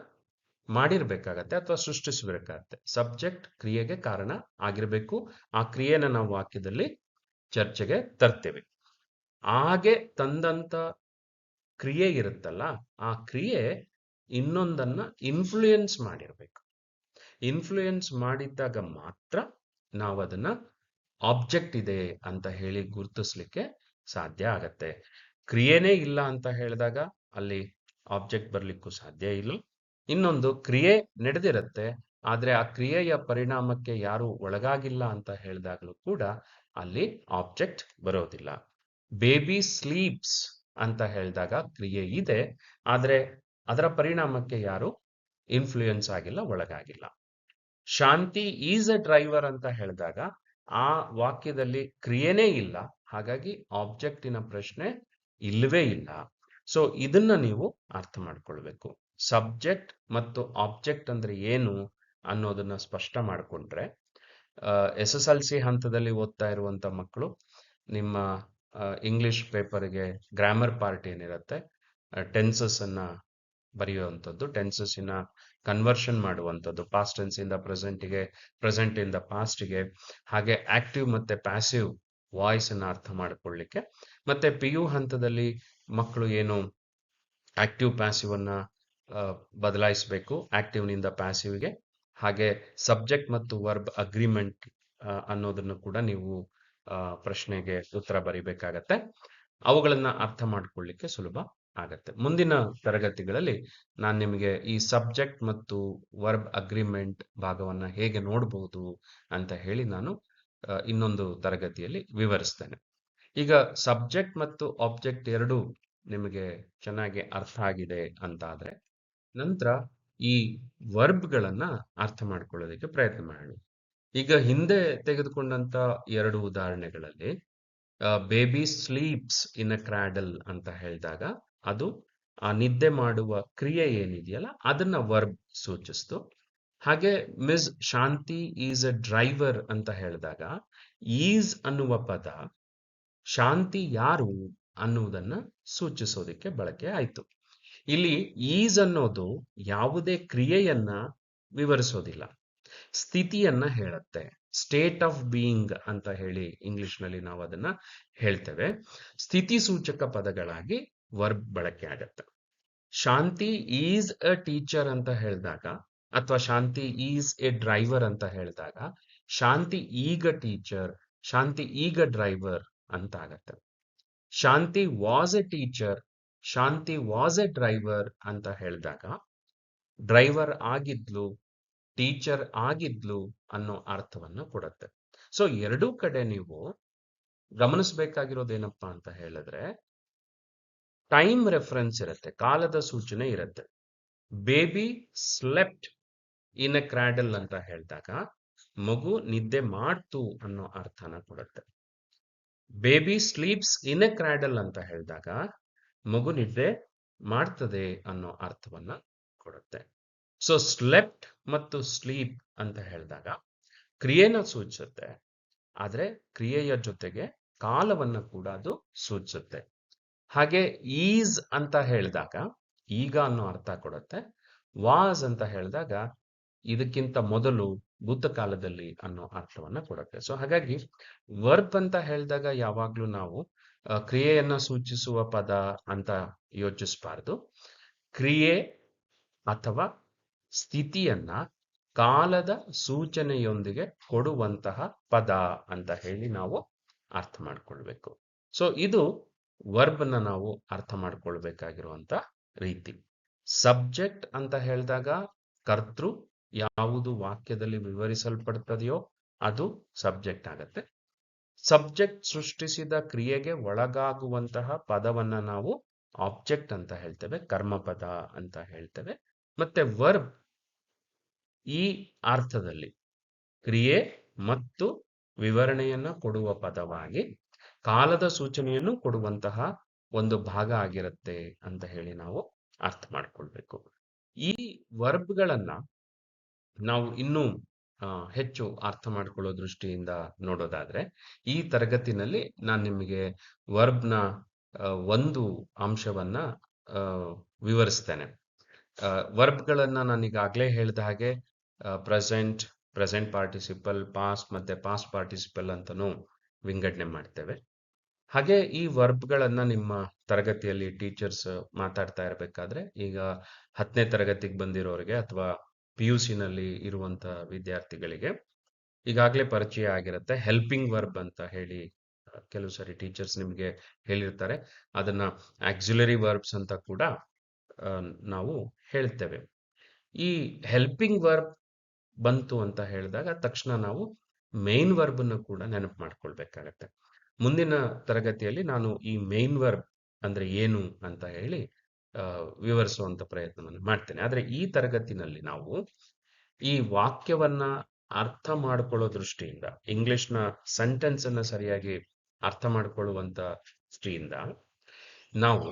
ಮಾಡಿರ್ಬೇಕಾಗತ್ತೆ ಅಥವಾ ಸೃಷ್ಟಿಸಬೇಕಾಗತ್ತೆ. ಸಬ್ಜೆಕ್ಟ್ ಕ್ರಿಯೆಗೆ ಕಾರಣ ಆಗಿರ್ಬೇಕು, ಆ ಕ್ರಿಯೆನ ನಾವು ವಾಕ್ಯದಲ್ಲಿ ಚರ್ಚೆಗೆ ತರ್ತೇವೆ. ಹಾಗೆ ತಂದಂತ ಕ್ರಿಯೆ ಇರುತ್ತಲ್ಲ, ಆ ಕ್ರಿಯೆ ಇನ್ನೊಂದನ್ನ ಇನ್ಫ್ಲೂಯೆನ್ಸ್ ಮಾಡಿರ್ಬೇಕು. ಇನ್ಫ್ಲೂಯೆನ್ಸ್ ಮಾಡಿದ್ದಾಗ ಮಾತ್ರ ನಾವು ಅದನ್ನ ಆಬ್ಜೆಕ್ಟ್ ಇದೆ ಅಂತ ಹೇಳಿ ಗುರುತಿಸ್ಲಿಕ್ಕೆ ಸಾಧ್ಯ ಆಗತ್ತೆ. ಕ್ರಿಯೆನೇ ಇಲ್ಲ ಅಂತ ಹೇಳಿದಾಗ ಅಲ್ಲಿ ಆಬ್ಜೆಕ್ಟ್ ಬರ್ಲಿಕ್ಕೂ ಸಾಧ್ಯ ಇಲ್ಲ. ಇನ್ನೊಂದು, ಕ್ರಿಯೆ ನಡೆದಿರುತ್ತೆ, ಆದ್ರೆ ಆ ಕ್ರಿಯೆಯ ಪರಿಣಾಮಕ್ಕೆ ಯಾರು ಒಳಗಾಗಿಲ್ಲ ಅಂತ ಹೇಳಿದಾಗಲೂ ಕೂಡ ಅಲ್ಲಿ ಆಬ್ಜೆಕ್ಟ್ ಬರೋದಿಲ್ಲ. ಬೇಬಿ ಸ್ಲೀಪ್ಸ್ ಅಂತ ಹೇಳಿದಾಗ ಕ್ರಿಯೆ ಇದೆ, ಆದ್ರೆ ಅದರ ಪರಿಣಾಮಕ್ಕೆ ಯಾರು ಇನ್ಫ್ಲೂಯೆನ್ಸ್ ಆಗಿಲ್ಲ, ಒಳಗಾಗಿಲ್ಲ. ಶಾಂತಿ ಈಸ್ ಅ ಡ್ರೈವರ್ ಅಂತ ಹೇಳಿದಾಗ ಆ ವಾಕ್ಯದಲ್ಲಿ ಕ್ರಿಯೆನೇ ಇಲ್ಲ, ಹಾಗಾಗಿ ಆಬ್ಜೆಕ್ಟಿನ ಪ್ರಶ್ನೆ ಇಲ್ಲವೇ ಇಲ್ಲ. ಸೊ ಇದನ್ನ ನೀವು ಅರ್ಥ ಮಾಡ್ಕೊಳ್ಬೇಕು. ಸಬ್ಜೆಕ್ಟ್ ಮತ್ತು ಆಬ್ಜೆಕ್ಟ್ ಅಂದ್ರೆ ಏನು ಅನ್ನೋದನ್ನ ಸ್ಪಷ್ಟ ಮಾಡಿಕೊಂಡ್ರೆ, SSLC ಹಂತದಲ್ಲಿ ಓದ್ತಾ ಇರುವಂತ ಮಕ್ಕಳು ನಿಮ್ಮ ಇಂಗ್ಲಿಷ್ ಪೇಪರ್ಗೆ ಗ್ರಾಮರ್ ಪಾರ್ಟ್ ಏನಿರುತ್ತೆ, ಟೆನ್ಸಸ್ ಅನ್ನ ಬರೆಯುವಂಥದ್ದು, ಟೆನ್ಸಸ್ಸಿನ ಕನ್ವರ್ಷನ್ ಮಾಡುವಂಥದ್ದು, ಪಾಸ್ಟ್ ಟೆನ್ಸ್ ಇಂದ ಪ್ರೆಸೆಂಟ್ಗೆ, ಪ್ರೆಸೆಂಟ್ ಇಂದ ಪಾಸ್ಟ್ಗೆ, ಹಾಗೆ ಆಕ್ಟಿವ್ ಮತ್ತೆ ಪ್ಯಾಸಿವ್ ವಾಯ್ಸ್ ಅನ್ನ ಅರ್ಥ ಮಾಡಿಕೊಳ್ಳಿಕ್ಕೆ, ಮತ್ತೆ PU ಹಂತದಲ್ಲಿ ಮಕ್ಕಳು ಏನು ಆಕ್ಟಿವ್ ಪ್ಯಾಸಿವ್ ಅನ್ನ ಬದಲಾಯಿಸಬೇಕು, ಆಕ್ಟಿವ್ ನಿಂದ ಪ್ಯಾಸಿವ್ಗೆ, ಹಾಗೆ ಸಬ್ಜೆಕ್ಟ್ ಮತ್ತು ವರ್ಬ್ ಅಗ್ರಿಮೆಂಟ್ ಅನ್ನೋದನ್ನು ಕೂಡ ನೀವು ಪ್ರಶ್ನೆಗೆ ಉತ್ತರ ಬರಿಬೇಕಾಗತ್ತೆ. ಅವುಗಳನ್ನ ಅರ್ಥ ಮಾಡ್ಕೊಳ್ಳಿಕ್ಕೆ ಸುಲಭ ಆಗತ್ತೆ. ಮುಂದಿನ ತರಗತಿಗಳಲ್ಲಿ ನಾನು ನಿಮಗೆ ಈ ಸಬ್ಜೆಕ್ಟ್ ಮತ್ತು ವರ್ಬ್ ಅಗ್ರಿಮೆಂಟ್ ಭಾಗವನ್ನ ಹೇಗೆ ನೋಡಬಹುದು ಅಂತ ಹೇಳಿ ನಾನು ಇನ್ನೊಂದು ತರಗತಿಯಲ್ಲಿ ವಿವರಿಸ್ತೇನೆ. ಈಗ ಸಬ್ಜೆಕ್ಟ್ ಮತ್ತು ಆಬ್ಜೆಕ್ಟ್ ಎರಡು ನಿಮಗೆ ಚೆನ್ನಾಗಿ ಅರ್ಥ ಆಗಿದೆ ಅಂತ ಆದ್ರೆ, ನಂತರ ಈ ವರ್ಬ್ಗಳನ್ನ ಅರ್ಥ ಮಾಡ್ಕೊಳ್ಳೋದಕ್ಕೆ ಪ್ರಯತ್ನ ಮಾಡೋಣ. ಈಗ ಹಿಂದೆ ತೆಗೆದುಕೊಂಡಂತ ಎರಡು ಉದಾಹರಣೆಗಳಲ್ಲಿ baby sleeps in a cradle ಅಂತ ಹೇಳಿದಾಗ ಅದು ಆ ನಿದ್ದೆ ಮಾಡುವ ಕ್ರಿಯೆ ಏನಿದೆಯಲ್ಲ ಅದನ್ನ ವರ್ಬ್ ಸೂಚಿಸ್ತು. ಹಾಗೆ miss Shanti is a driver ಅಂತ ಹೇಳಿದಾಗ ಈಸ್ ಅನ್ನುವ ಪದ ಶಾಂತಿ ಯಾರು ಅನ್ನುವುದನ್ನ ಸೂಚಿಸೋದಕ್ಕೆ ಬಳಕೆ ಆಯ್ತು. ಇಲ್ಲಿ ಈಸ್ ಅನ್ನೋದು ಯಾವುದೇ ಕ್ರಿಯೆಯನ್ನ ವಿವರಿಸೋದಿಲ್ಲ, ಸ್ಥಿತಿಯನ್ನ ಹೇಳುತ್ತೆ. ಸ್ಟೇಟ್ ಆಫ್ ಬೀಯಿಂಗ್ ಅಂತ ಹೇಳಿ ಇಂಗ್ಲಿಷ್ ನಲ್ಲಿ ನಾವು ಅದನ್ನ ಹೇಳ್ತೇವೆ. ಸ್ಥಿತಿ ಸೂಚಕ ಪದಗಳಾಗಿ ವರ್ಬ್ ಬಳಕೆ ಆಗತ್ತೆ. ಶಾಂತಿ ಈಸ್ ಅ ಟೀಚರ್ ಅಂತ ಹೇಳಿದಾಗ, ಅಥವಾ ಶಾಂತಿ ಈಸ್ ಎ ಡ್ರೈವರ್ ಅಂತ ಹೇಳಿದಾಗ, ಶಾಂತಿ ಈಗ ಟೀಚರ್, ಶಾಂತಿ ಈಗ ಡ್ರೈವರ್ ಅಂತ ಆಗತ್ತೆ. Shanti was a teacher, Shanti was a driver ಅಂತ ಹೇಳಿದಾಗ, ಡ್ರೈವರ್ ಆಗಿದ್ಲು, ಟೀಚರ್ ಆಗಿದ್ಲು ಅನ್ನೋ ಅರ್ಥವನ್ನ ಕೊಡುತ್ತೆ. ಸೊ ಎರಡೂ ಕಡೆ ನೀವು ಗಮನಿಸಬೇಕಾಗಿರೋದೇನಪ್ಪಾ ಅಂತ ಹೇಳಿದ್ರೆ, ಟೈಮ್ ರೆಫರೆನ್ಸ್ ಇರುತ್ತೆ, ಕಾಲದ ಸೂಚನೆ ಇರುತ್ತೆ. Baby slept in a cradle ಅಂತ ಹೇಳಿದಾಗ ಮಗು ನಿದ್ದೆ ಮಾಡ್ತು ಅನ್ನೋ ಅರ್ಥನ ಕೊಡುತ್ತೆ. Baby sleeps in a cradle ಅಂತ ಹೇಳಿದಾಗ ಮಗು ನಿದ್ದೆ ಮಾಡ್ತದೆ ಅನ್ನೋ ಅರ್ಥವನ್ನ ಕೊಡುತ್ತೆ. ಸೊ ಸ್ಲೆಪ್ಟ್ ಮತ್ತು ಸ್ಲೀಪ್ ಅಂತ ಹೇಳಿದಾಗ ಕ್ರಿಯೆನ ಸೂಚಿಸುತ್ತೆ, ಆದ್ರೆ ಕ್ರಿಯೆಯ ಜೊತೆಗೆ ಕಾಲವನ್ನ ಕೂಡ ಅದು ಸೂಚಿಸುತ್ತೆ. ಹಾಗೆ ಈಸ್ ಅಂತ ಹೇಳಿದಾಗ ಈಗ ಅನ್ನೋ ಅರ್ಥ ಕೊಡುತ್ತೆ. ವಾಸ್ ಅಂತ ಹೇಳಿದಾಗ ಇದಕ್ಕಿಂತ ಮೊದಲು, ಭೂತಕಾಲದಲ್ಲಿ ಅನ್ನೋ ಅರ್ಥವನ್ನ ಕೊಡುತ್ತೆ. ಸೊ ಹಾಗಾಗಿ ವರ್ಬ್ ಅಂತ ಹೇಳಿದಾಗ ಯಾವಾಗ್ಲೂ ನಾವು ಕ್ರಿಯೆಯನ್ನ ಸೂಚಿಸುವ ಪದ ಅಂತ ಯೋಚಿಸಬಾರ್ದು. ಕ್ರಿಯೆ ಅಥವಾ ಸ್ಥಿತಿಯನ್ನ ಕಾಲದ ಸೂಚನೆಯೊಂದಿಗೆ ಕೊಡುವಂತಹ ಪದ ಅಂತ ಹೇಳಿ ನಾವು ಅರ್ಥ ಮಾಡ್ಕೊಳ್ಬೇಕು. ಸೊ ಇದು ವರ್ಬ್ನ ನಾವು ಅರ್ಥ ಮಾಡ್ಕೊಳ್ಬೇಕಾಗಿರುವಂತ ರೀತಿ. ಸಬ್ಜೆಕ್ಟ್ ಅಂತ ಹೇಳಿದಾಗ ಕರ್ತೃ ಯಾವುದು ವಾಕ್ಯದಲ್ಲಿ ವಿವರಿಸಲ್ಪಡ್ತದೆಯೋ ಅದು ಸಬ್ಜೆಕ್ಟ್ ಆಗತ್ತೆ. ಸಬ್ಜೆಕ್ಟ್ ಸೃಷ್ಟಿಸಿದ ಕ್ರಿಯೆಗೆ ಒಳಗಾಗುವಂತಹ ಪದವನ್ನ ನಾವು ಆಬ್ಜೆಕ್ಟ್ ಅಂತ ಹೇಳ್ತೇವೆ, ಕರ್ಮಪದ ಅಂತ ಹೇಳ್ತೇವೆ. ಮತ್ತೆ ವರ್ಬ್ ಈ ಅರ್ಥದಲ್ಲಿ ಕ್ರಿಯೆ ಮತ್ತು ವಿವರಣೆಯನ್ನ ಕೊಡುವ ಪದವಾಗಿ ಕಾಲದ ಸೂಚನೆಯನ್ನು ಕೊಡುವಂತಹ ಒಂದು ಭಾಗ ಆಗಿರುತ್ತೆ ಅಂತ ಹೇಳಿ ನಾವು ಅರ್ಥ ಮಾಡ್ಕೊಳ್ಬೇಕು. ಈ ವರ್ಬ್ಗಳನ್ನ ನಾವು ಇನ್ನೂ ಹೆಚ್ಚು ಅರ್ಥ ಮಾಡ್ಕೊಳ್ಳೋ ದೃಷ್ಟಿಯಿಂದ ನೋಡೋದಾದ್ರೆ, ಈ ತರಗತಿನಲ್ಲಿ ನಾನು ನಿಮಗೆ ವರ್ಬ್ನ ಒಂದು ಅಂಶವನ್ನ ವಿವರಿಸ್ತೇನೆ. ವರ್ಬ್ಗಳನ್ನ ನಾನು ಈಗಾಗಲೇ ಹೇಳಿದ ಹಾಗೆ ಪ್ರೆಸೆಂಟ್, ಪ್ರೆಸೆಂಟ್ ಪಾರ್ಟಿಸಿಪಲ್, ಪಾಸ್ಟ್ ಮತ್ತೆ ಪಾಸ್ಟ್ ಪಾರ್ಟಿಸಿಪಲ್ ಅಂತನೂ ವಿಂಗಡಣೆ ಮಾಡ್ತೇವೆ. ಹಾಗೆ ಈ ವರ್ಬ್ಗಳನ್ನ ನಿಮ್ಮ ತರಗತಿಯಲ್ಲಿ ಟೀಚರ್ಸ್ ಮಾತಾಡ್ತಾ ಇರಬೇಕಾದ್ರೆ, ಈಗ 10ನೇ ತರಗತಿಗೆ ಬಂದಿರೋರಿಗೆ ಅಥವಾ PUC ನಲ್ಲಿ ಇರುವಂತ ವಿದ್ಯಾರ್ಥಿಗಳಿಗೆ ಈಗಾಗಲೇ ಪರಿಚಯ ಆಗಿರುತ್ತೆ. ಹೆಲ್ಪಿಂಗ್ ವರ್ಬ್ ಅಂತ ಹೇಳಿ ಕೆಲವು ಸರಿ ಟೀಚರ್ಸ್ ನಿಮಗೆ ಹೇಳಿರ್ತಾರೆ. ಅದನ್ನ ಆಕ್ಸಿಲರಿ ವರ್ಬ್ಸ್ ಅಂತ ಕೂಡ ನಾವು ಹೇಳ್ತೇವೆ. ಈ ಹೆಲ್ಪಿಂಗ್ ವರ್ಬ್ ಬಂತು ಅಂತ ಹೇಳಿದಾಗ ತಕ್ಷಣ ನಾವು ಮೇನ್ ವರ್ಬ್ ಅನ್ನು ಕೂಡ ನೆನಪು ಮಾಡ್ಕೊಳ್ಬೇಕಾಗತ್ತೆ. ಮುಂದಿನ ತರಗತಿಯಲ್ಲಿ ನಾನು ಈ ಮೇನ್ ವರ್ಬ್ ಅಂದ್ರೆ ಏನು ಅಂತ ಹೇಳಿ ವಿವರಿಸುವಂತ ಪ್ರಯತ್ನವನ್ನು ಮಾಡ್ತೇನೆ. ಆದ್ರೆ ಈ ತರಗತಿನಲ್ಲಿ ನಾವು ಈ ವಾಕ್ಯವನ್ನ ಅರ್ಥ ಮಾಡ್ಕೊಳ್ಳೋ ದೃಷ್ಟಿಯಿಂದ, ಇಂಗ್ಲಿಷ್ನ ಸೆಂಟೆನ್ಸ್ ಅನ್ನ ಸರಿಯಾಗಿ ಅರ್ಥ ಮಾಡ್ಕೊಳ್ಳುವಂತ ದೃಷ್ಟಿಯಿಂದ ನಾವು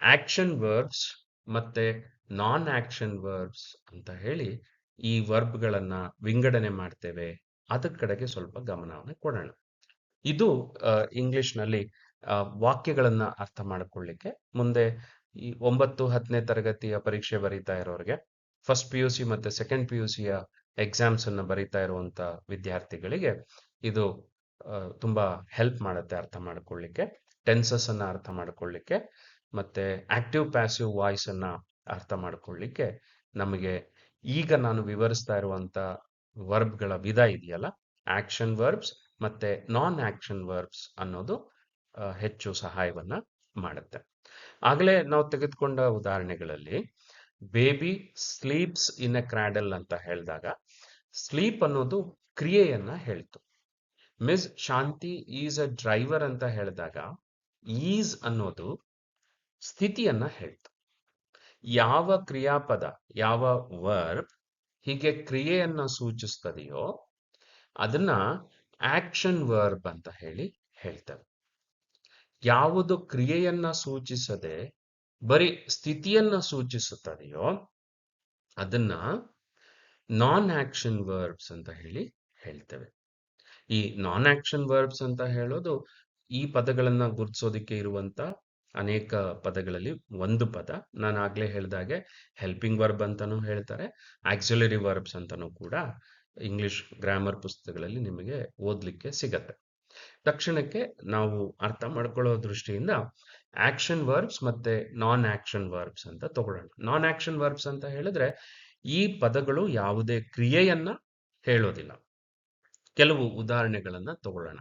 ಆಕ್ಷನ್ ವರ್ಬ್ಸ್ ಮತ್ತೆ ನಾನ್ ಆಕ್ಷನ್ ವರ್ಬ್ಸ್ ಅಂತ ಹೇಳಿ ಈ ವರ್ಬ್ಗಳನ್ನ ವಿಂಗಡಣೆ ಮಾಡ್ತೇವೆ. ಅದ್ರ ಕಡೆಗೆ ಸ್ವಲ್ಪ ಗಮನವನ್ನು ಕೊಡೋಣ. ಇದು ಇಂಗ್ಲಿಷ್ನಲ್ಲಿ ವಾಕ್ಯಗಳನ್ನ ಅರ್ಥ ಮಾಡ್ಕೊಳ್ಳಿಕ್ಕೆ ಮುಂದೆ ಈ 9-10ನೇ ತರಗತಿಯ ಪರೀಕ್ಷೆ ಬರೀತಾ ಇರೋರಿಗೆ, ಫಸ್ಟ್ PUC ಮತ್ತೆ ಸೆಕೆಂಡ್ PUCಯ ಎಕ್ಸಾಮ್ಸ್ ಅನ್ನ ಬರೀತಾ ಇರುವಂತ ವಿದ್ಯಾರ್ಥಿಗಳಿಗೆ ಇದು ತುಂಬಾ ಹೆಲ್ಪ್ ಮಾಡುತ್ತೆ ಅರ್ಥ ಮಾಡ್ಕೊಳ್ಳಿಕ್ಕೆ. ಟೆನ್ಸಸ್ ಅನ್ನ ಅರ್ಥ ಮಾಡ್ಕೊಳ್ಳಿಕ್ಕೆ ಮತ್ತೆ ಆಕ್ಟಿವ್ ಪ್ಯಾಸಿವ್ ವಾಯ್ಸ್ ಅನ್ನ ಅರ್ಥ ಮಾಡ್ಕೊಳ್ಳಿಕ್ಕೆ ನಮಗೆ ಈಗ ನಾನು ವಿವರಿಸ್ತಾ ಇರುವಂತ ವರ್ಬ್ಗಳ ವಿಧ ಇದೆಯಲ್ಲ, ಆಕ್ಷನ್ ವರ್ಬ್ಸ್ ಮತ್ತೆ ನಾನ್ ಆಕ್ಷನ್ ವರ್ಬ್ಸ್ ಅನ್ನೋದು ಹೆಚ್ಚು ಸಹಾಯವನ್ನ ಮಾಡುತ್ತೆ. ಆಗಲೇ ನಾವು ತೆಗೆದುಕೊಂಡ ಉದಾಹರಣೆಗಳಲ್ಲಿ baby sleeps in a cradle ಅಂತ ಹೇಳಿದಾಗ ಸ್ಲೀಪ್ ಅನ್ನೋದು ಕ್ರಿಯೆಯನ್ನ ಹೇಳ್ತು. Miss Shanti is a driver ಅಂತ ಹೇಳಿದಾಗ ಈಸ್ ಅನ್ನೋದು ಸ್ಥಿತಿಯನ್ನ ಹೇಳ್ತು. ಯಾವ ಕ್ರಿಯಾಪದ, ಯಾವ ವರ್ಬ್ ಹೀಗೆ ಕ್ರಿಯೆಯನ್ನ ಸೂಚಿಸ್ತದೆಯೋ ಅದನ್ನ ಆಕ್ಷನ್ ವರ್ಬ್ ಅಂತ ಹೇಳಿ ಹೇಳ್ತೇವೆ. ಯಾವುದು ಕ್ರಿಯೆಯನ್ನ ಸೂಚಿಸದೆ ಬರೀ ಸ್ಥಿತಿಯನ್ನ ಸೂಚಿಸುತ್ತದೆಯೋ ಅದನ್ನ ನಾನ್ ಆಕ್ಷನ್ ವರ್ಬ್ಸ್ ಅಂತ ಹೇಳಿ ಹೇಳ್ತೇವೆ. ಈ ನಾನ್ ಆಕ್ಷನ್ ವರ್ಬ್ಸ್ ಅಂತ ಹೇಳೋದು ಈ ಪದಗಳನ್ನ ಗುರುತಿಸೋದಿಕ್ಕೆ ಇರುವಂತ ಅನೇಕ ಪದಗಳಲ್ಲಿ ಒಂದು ಪದ. ನಾನು ಆಗ್ಲೇ ಹೇಳಿದಾಗೆ ಹೆಲ್ಪಿಂಗ್ ವರ್ಬ್ ಅಂತಾನೂ ಹೇಳ್ತಾರೆ, ಆಕ್ಸಿಲರಿ ವರ್ಬ್ಸ್ ಅಂತಾನೂ ಕೂಡ ಇಂಗ್ಲಿಷ್ ಗ್ರಾಮರ್ ಪುಸ್ತಕಗಳಲ್ಲಿ ನಿಮಗೆ ಓದ್ಲಿಕ್ಕೆ ಸಿಗತ್ತೆ. ತಕ್ಷಣಕ್ಕೆ ನಾವು ಅರ್ಥ ಮಾಡ್ಕೊಳ್ಳೋ ದೃಷ್ಟಿಯಿಂದ ಆಕ್ಷನ್ ವರ್ಬ್ಸ್ ಮತ್ತೆ ನಾನ್ ಆಕ್ಷನ್ ವರ್ಬ್ಸ್ ಅಂತ ತಗೊಳ್ಳೋಣ. ನಾನ್ ಆಕ್ಷನ್ ವರ್ಬ್ಸ್ ಅಂತ ಹೇಳಿದ್ರೆ ಈ ಪದಗಳು ಯಾವುದೇ ಕ್ರಿಯೆಯನ್ನ ಹೇಳೋದಿಲ್ಲ. ಕೆಲವು ಉದಾಹರಣೆಗಳನ್ನ ತಗೊಳ್ಳೋಣ.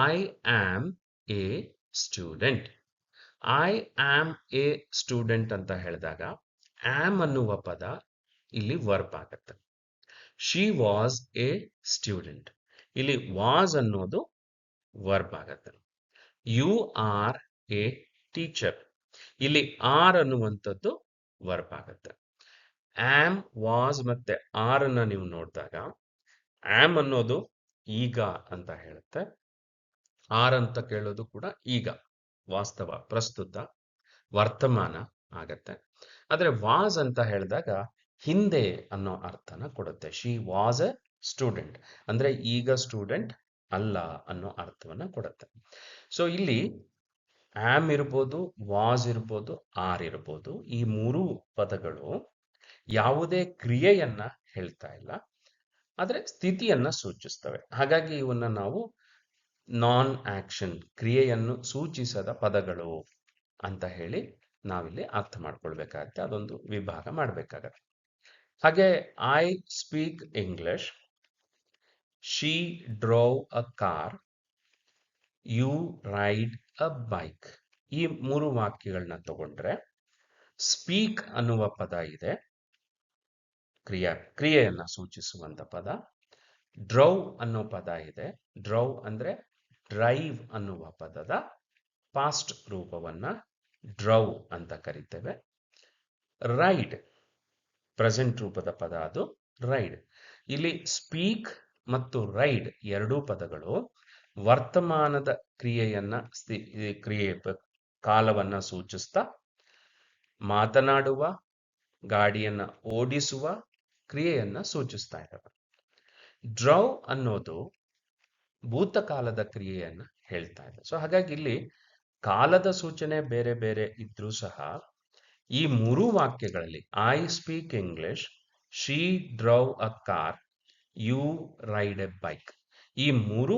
I am a student. I am a student ಅಂತ ಹೇಳಿದಾಗ ಆಮ್ ಅನ್ನುವ ಪದ ಇಲ್ಲಿ ವರ್ಬ್ ಆಗತ್ತೆ. She was a student. ಇಲ್ಲಿ ವಾಸ್ ಅನ್ನೋದು ವರ್ಬ್ ಆಗತ್ತೆ. You are a teacher. ಇಲ್ಲಿ ಆರ್ ಅನ್ನುವಂಥದ್ದು ವರ್ಬ್ ಆಗತ್ತೆ. ಆಮ್, ವಾಸ್ ಮತ್ತೆ ಆರ್ ಅನ್ನ ನೀವು ನೋಡಿದಾಗ ಆಮ್ ಅನ್ನೋದು ಈಗ ಅಂತ ಹೇಳುತ್ತೆ. ಆರ್ ಅಂತ ಕೇಳೋದು ಕೂಡ ಈಗ, ವಾಸ್ತವ, ಪ್ರಸ್ತುತ, ವರ್ತಮಾನ ಆಗತ್ತೆ. ಆದ್ರೆ ವಾಸ್ ಅಂತ ಹೇಳಿದಾಗ ಹಿಂದೆ ಅನ್ನೋ ಅರ್ಥನ ಕೊಡುತ್ತೆ. ಶಿ ವಾಸ್ ಎ ಸ್ಟೂಡೆಂಟ್ ಅಂದ್ರೆ ಈಗ ಸ್ಟೂಡೆಂಟ್ ಅಲ್ಲ ಅನ್ನೋ ಅರ್ಥವನ್ನ ಕೊಡುತ್ತೆ. ಸೊ ಇಲ್ಲಿ ಆಮ್ ಇರ್ಬೋದು, ವಾಸ್ ಇರ್ಬೋದು, ಆರ್ ಇರ್ಬೋದು, ಈ ಮೂರು ಪದಗಳು ಯಾವುದೇ ಕ್ರಿಯೆಯನ್ನ ಹೇಳ್ತಾ ಇಲ್ಲ, ಆದ್ರೆ ಸ್ಥಿತಿಯನ್ನ ಸೂಚಿಸ್ತವೆ. ಹಾಗಾಗಿ ಇವನ್ನ ನಾವು ನಾನ್ ಆಕ್ಷನ್, ಕ್ರಿಯೆಯನ್ನು ಸೂಚಿಸದ ಪದಗಳು ಅಂತ ಹೇಳಿ ನಾವಿಲ್ಲಿ ಅರ್ಥ ಮಾಡ್ಕೊಳ್ಬೇಕಾಗತ್ತೆ. ಅದೊಂದು ವಿಭಾಗ ಮಾಡ್ಬೇಕಾಗತ್ತೆ. ಹಾಗೆ I speak English, she drove a car, you ride a bike. ಈ ಮೂರು ವಾಕ್ಯಗಳನ್ನ ತಗೊಂಡ್ರೆ ಸ್ಪೀಕ್ ಅನ್ನುವ ಪದ ಇದೆ, ಕ್ರಿಯೆಯನ್ನ ಸೂಚಿಸುವಂತ ಪದ. ಡ್ರೌವ್ ಅನ್ನೋ ಪದ ಇದೆ. ಡ್ರೌವ್ ಅಂದ್ರೆ ಡ್ರೈವ್ ಅನ್ನುವ ಪದದ ಪಾಸ್ಟ್ ರೂಪವನ್ನ ಡ್ರೌವ್ ಅಂತ ಕರಿತೇವೆ. ರೈಡ್ ಪ್ರೆಸೆಂಟ್ ರೂಪದ ಪದ, ಅದು ರೈಡ್. ಇಲ್ಲಿ ಸ್ಪೀಕ್ ಮತ್ತು ರೈಡ್ ಎರಡೂ ಪದಗಳು ವರ್ತಮಾನದ ಕ್ರಿಯೆಯನ್ನ ಕಾಲವನ್ನ ಸೂಚಿಸ್ತಾ ಮಾತನಾಡುವ, ಗಾಡಿಯನ್ನ ಓಡಿಸುವ ಕ್ರಿಯೆಯನ್ನ ಸೂಚಿಸ್ತಾ ಇದ್ದಾವೆ. ಡ್ರೌವ್ ಅನ್ನೋದು ಭೂತಕಾಲದ ಕ್ರಿಯೆಯನ್ನ ಹೇಳ್ತಾ ಇದೆ. ಸೊ ಹಾಗಾಗಿ ಇಲ್ಲಿ ಕಾಲದ ಸೂಚನೆ ಬೇರೆ ಬೇರೆ ಇದ್ರೂ ಸಹ ಈ ಮೂರು ವಾಕ್ಯಗಳಲ್ಲಿ I speak English, she drove a car, you ride a bike, ಈ ಮೂರು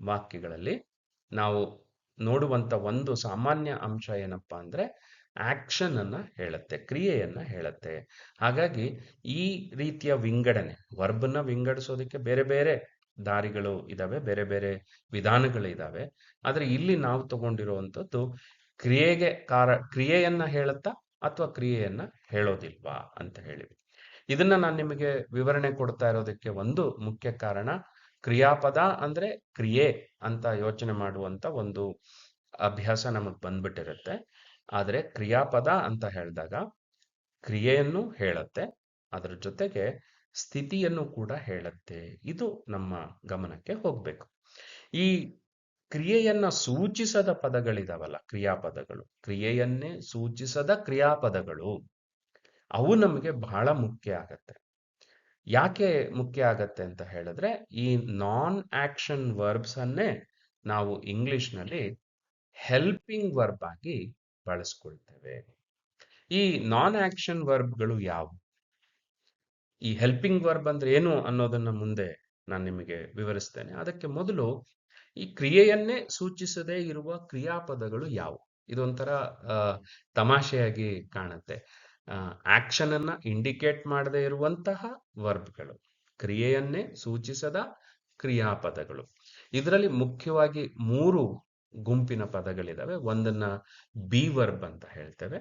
ವಾಕ್ಯಗಳಲ್ಲಿ ನಾವು ನೋಡುವಂತ ಒಂದು ಸಾಮಾನ್ಯ ಅಂಶ ಏನಪ್ಪಾ ಅಂದ್ರೆ ಆಕ್ಷನ್ ಅನ್ನ ಹೇಳುತ್ತೆ, ಕ್ರಿಯೆಯನ್ನ ಹೇಳುತ್ತೆ. ಹಾಗಾಗಿ ಈ ರೀತಿಯ ವಿಂಗಡಣೆ, ವರ್ಬ್ನ ವಿಂಗಡಿಸೋದಕ್ಕೆ ಬೇರೆ ಬೇರೆ ದಾರಿಗಳು ಇದಾವೆ, ಬೇರೆ ಬೇರೆ ವಿಧಾನಗಳು ಇದಾವೆ. ಆದ್ರೆ ಇಲ್ಲಿ ನಾವು ತಗೊಂಡಿರುವಂತದ್ದು ಕ್ರಿಯೆಯನ್ನ ಹೇಳುತ್ತಾ ಅಥವಾ ಕ್ರಿಯೆಯನ್ನ ಹೇಳೋದಿಲ್ವಾ ಅಂತ ಹೇಳಿ. ಇದನ್ನ ನಾನು ನಿಮಗೆ ವಿವರಣೆ ಕೊಡ್ತಾ ಇರೋದಕ್ಕೆ ಒಂದು ಮುಖ್ಯ ಕಾರಣ, ಕ್ರಿಯಾಪದ ಅಂದ್ರೆ ಕ್ರಿಯೆ ಅಂತ ಯೋಚನೆ ಮಾಡುವಂತ ಒಂದು ಅಭ್ಯಾಸ ನಮಗ್ ಬಂದ್ಬಿಟ್ಟಿರುತ್ತೆ. ಆದ್ರೆ ಕ್ರಿಯಾಪದ ಅಂತ ಹೇಳಿದಾಗ ಕ್ರಿಯೆಯನ್ನು ಹೇಳುತ್ತೆ, ಅದರ ಜೊತೆಗೆ ಸ್ಥಿತಿಯನ್ನು ಕೂಡ ಹೇಳುತ್ತೆ. ಇದು ನಮ್ಮ ಗಮನಕ್ಕೆ ಹೋಗ್ಬೇಕು. ಈ ಕ್ರಿಯೆಯನ್ನ ಸೂಚಿಸದ ಪದಗಳಿದಾವಲ್ಲ, ಕ್ರಿಯಾಪದಗಳು, ಕ್ರಿಯೆಯನ್ನೇ ಸೂಚಿಸದ ಕ್ರಿಯಾಪದಗಳು, ಅವು ನಮಗೆ ಬಹಳ ಮುಖ್ಯ ಆಗತ್ತೆ. ಯಾಕೆ ಮುಖ್ಯ ಆಗತ್ತೆ ಅಂತ ಹೇಳಿದ್ರೆ ಈ ನಾನ್ ಆಕ್ಷನ್ ವರ್ಬ್ಸ್ ಅನ್ನೇ ನಾವು ಇಂಗ್ಲಿಷ್ನಲ್ಲಿ ಹೆಲ್ಪಿಂಗ್ ವರ್ಬ್ ಆಗಿ ಬಳಸ್ಕೊಳ್ತೇವೆ. ಈ ನಾನ್ ಆಕ್ಷನ್ ವರ್ಬ್ಗಳು ಯಾವುವು, ಈ ಹೆಲ್ಪಿಂಗ್ ವರ್ಬ್ ಅಂದ್ರೆ ಏನು ಅನ್ನೋದನ್ನ ಮುಂದೆ ನಾನು ನಿಮಗೆ ವಿವರಿಸ್ತೇನೆ. ಅದಕ್ಕೆ ಮೊದಲು ಈ ಕ್ರಿಯೆಯನ್ನೇ ಸೂಚಿಸದೇ ಇರುವ ಕ್ರಿಯಾಪದಗಳು ಯಾವುವು. ಇದೊಂಥರ ತಮಾಷೆಯಾಗಿ ಕಾಣುತ್ತೆ. ಆಕ್ಷನ್ ಅನ್ನ ಇಂಡಿಕೇಟ್ ಮಾಡದೇ ಇರುವಂತಹ ವರ್ಬ್ಗಳು, ಕ್ರಿಯೆಯನ್ನೇ ಸೂಚಿಸದ ಕ್ರಿಯಾಪದಗಳು. ಇದರಲ್ಲಿ ಮುಖ್ಯವಾಗಿ ಮೂರು ಗುಂಪಿನ ಪದಗಳಿದಾವೆ. ಒಂದನ್ನ ಬಿ ವರ್ಬ್ ಅಂತ ಹೇಳ್ತೇವೆ,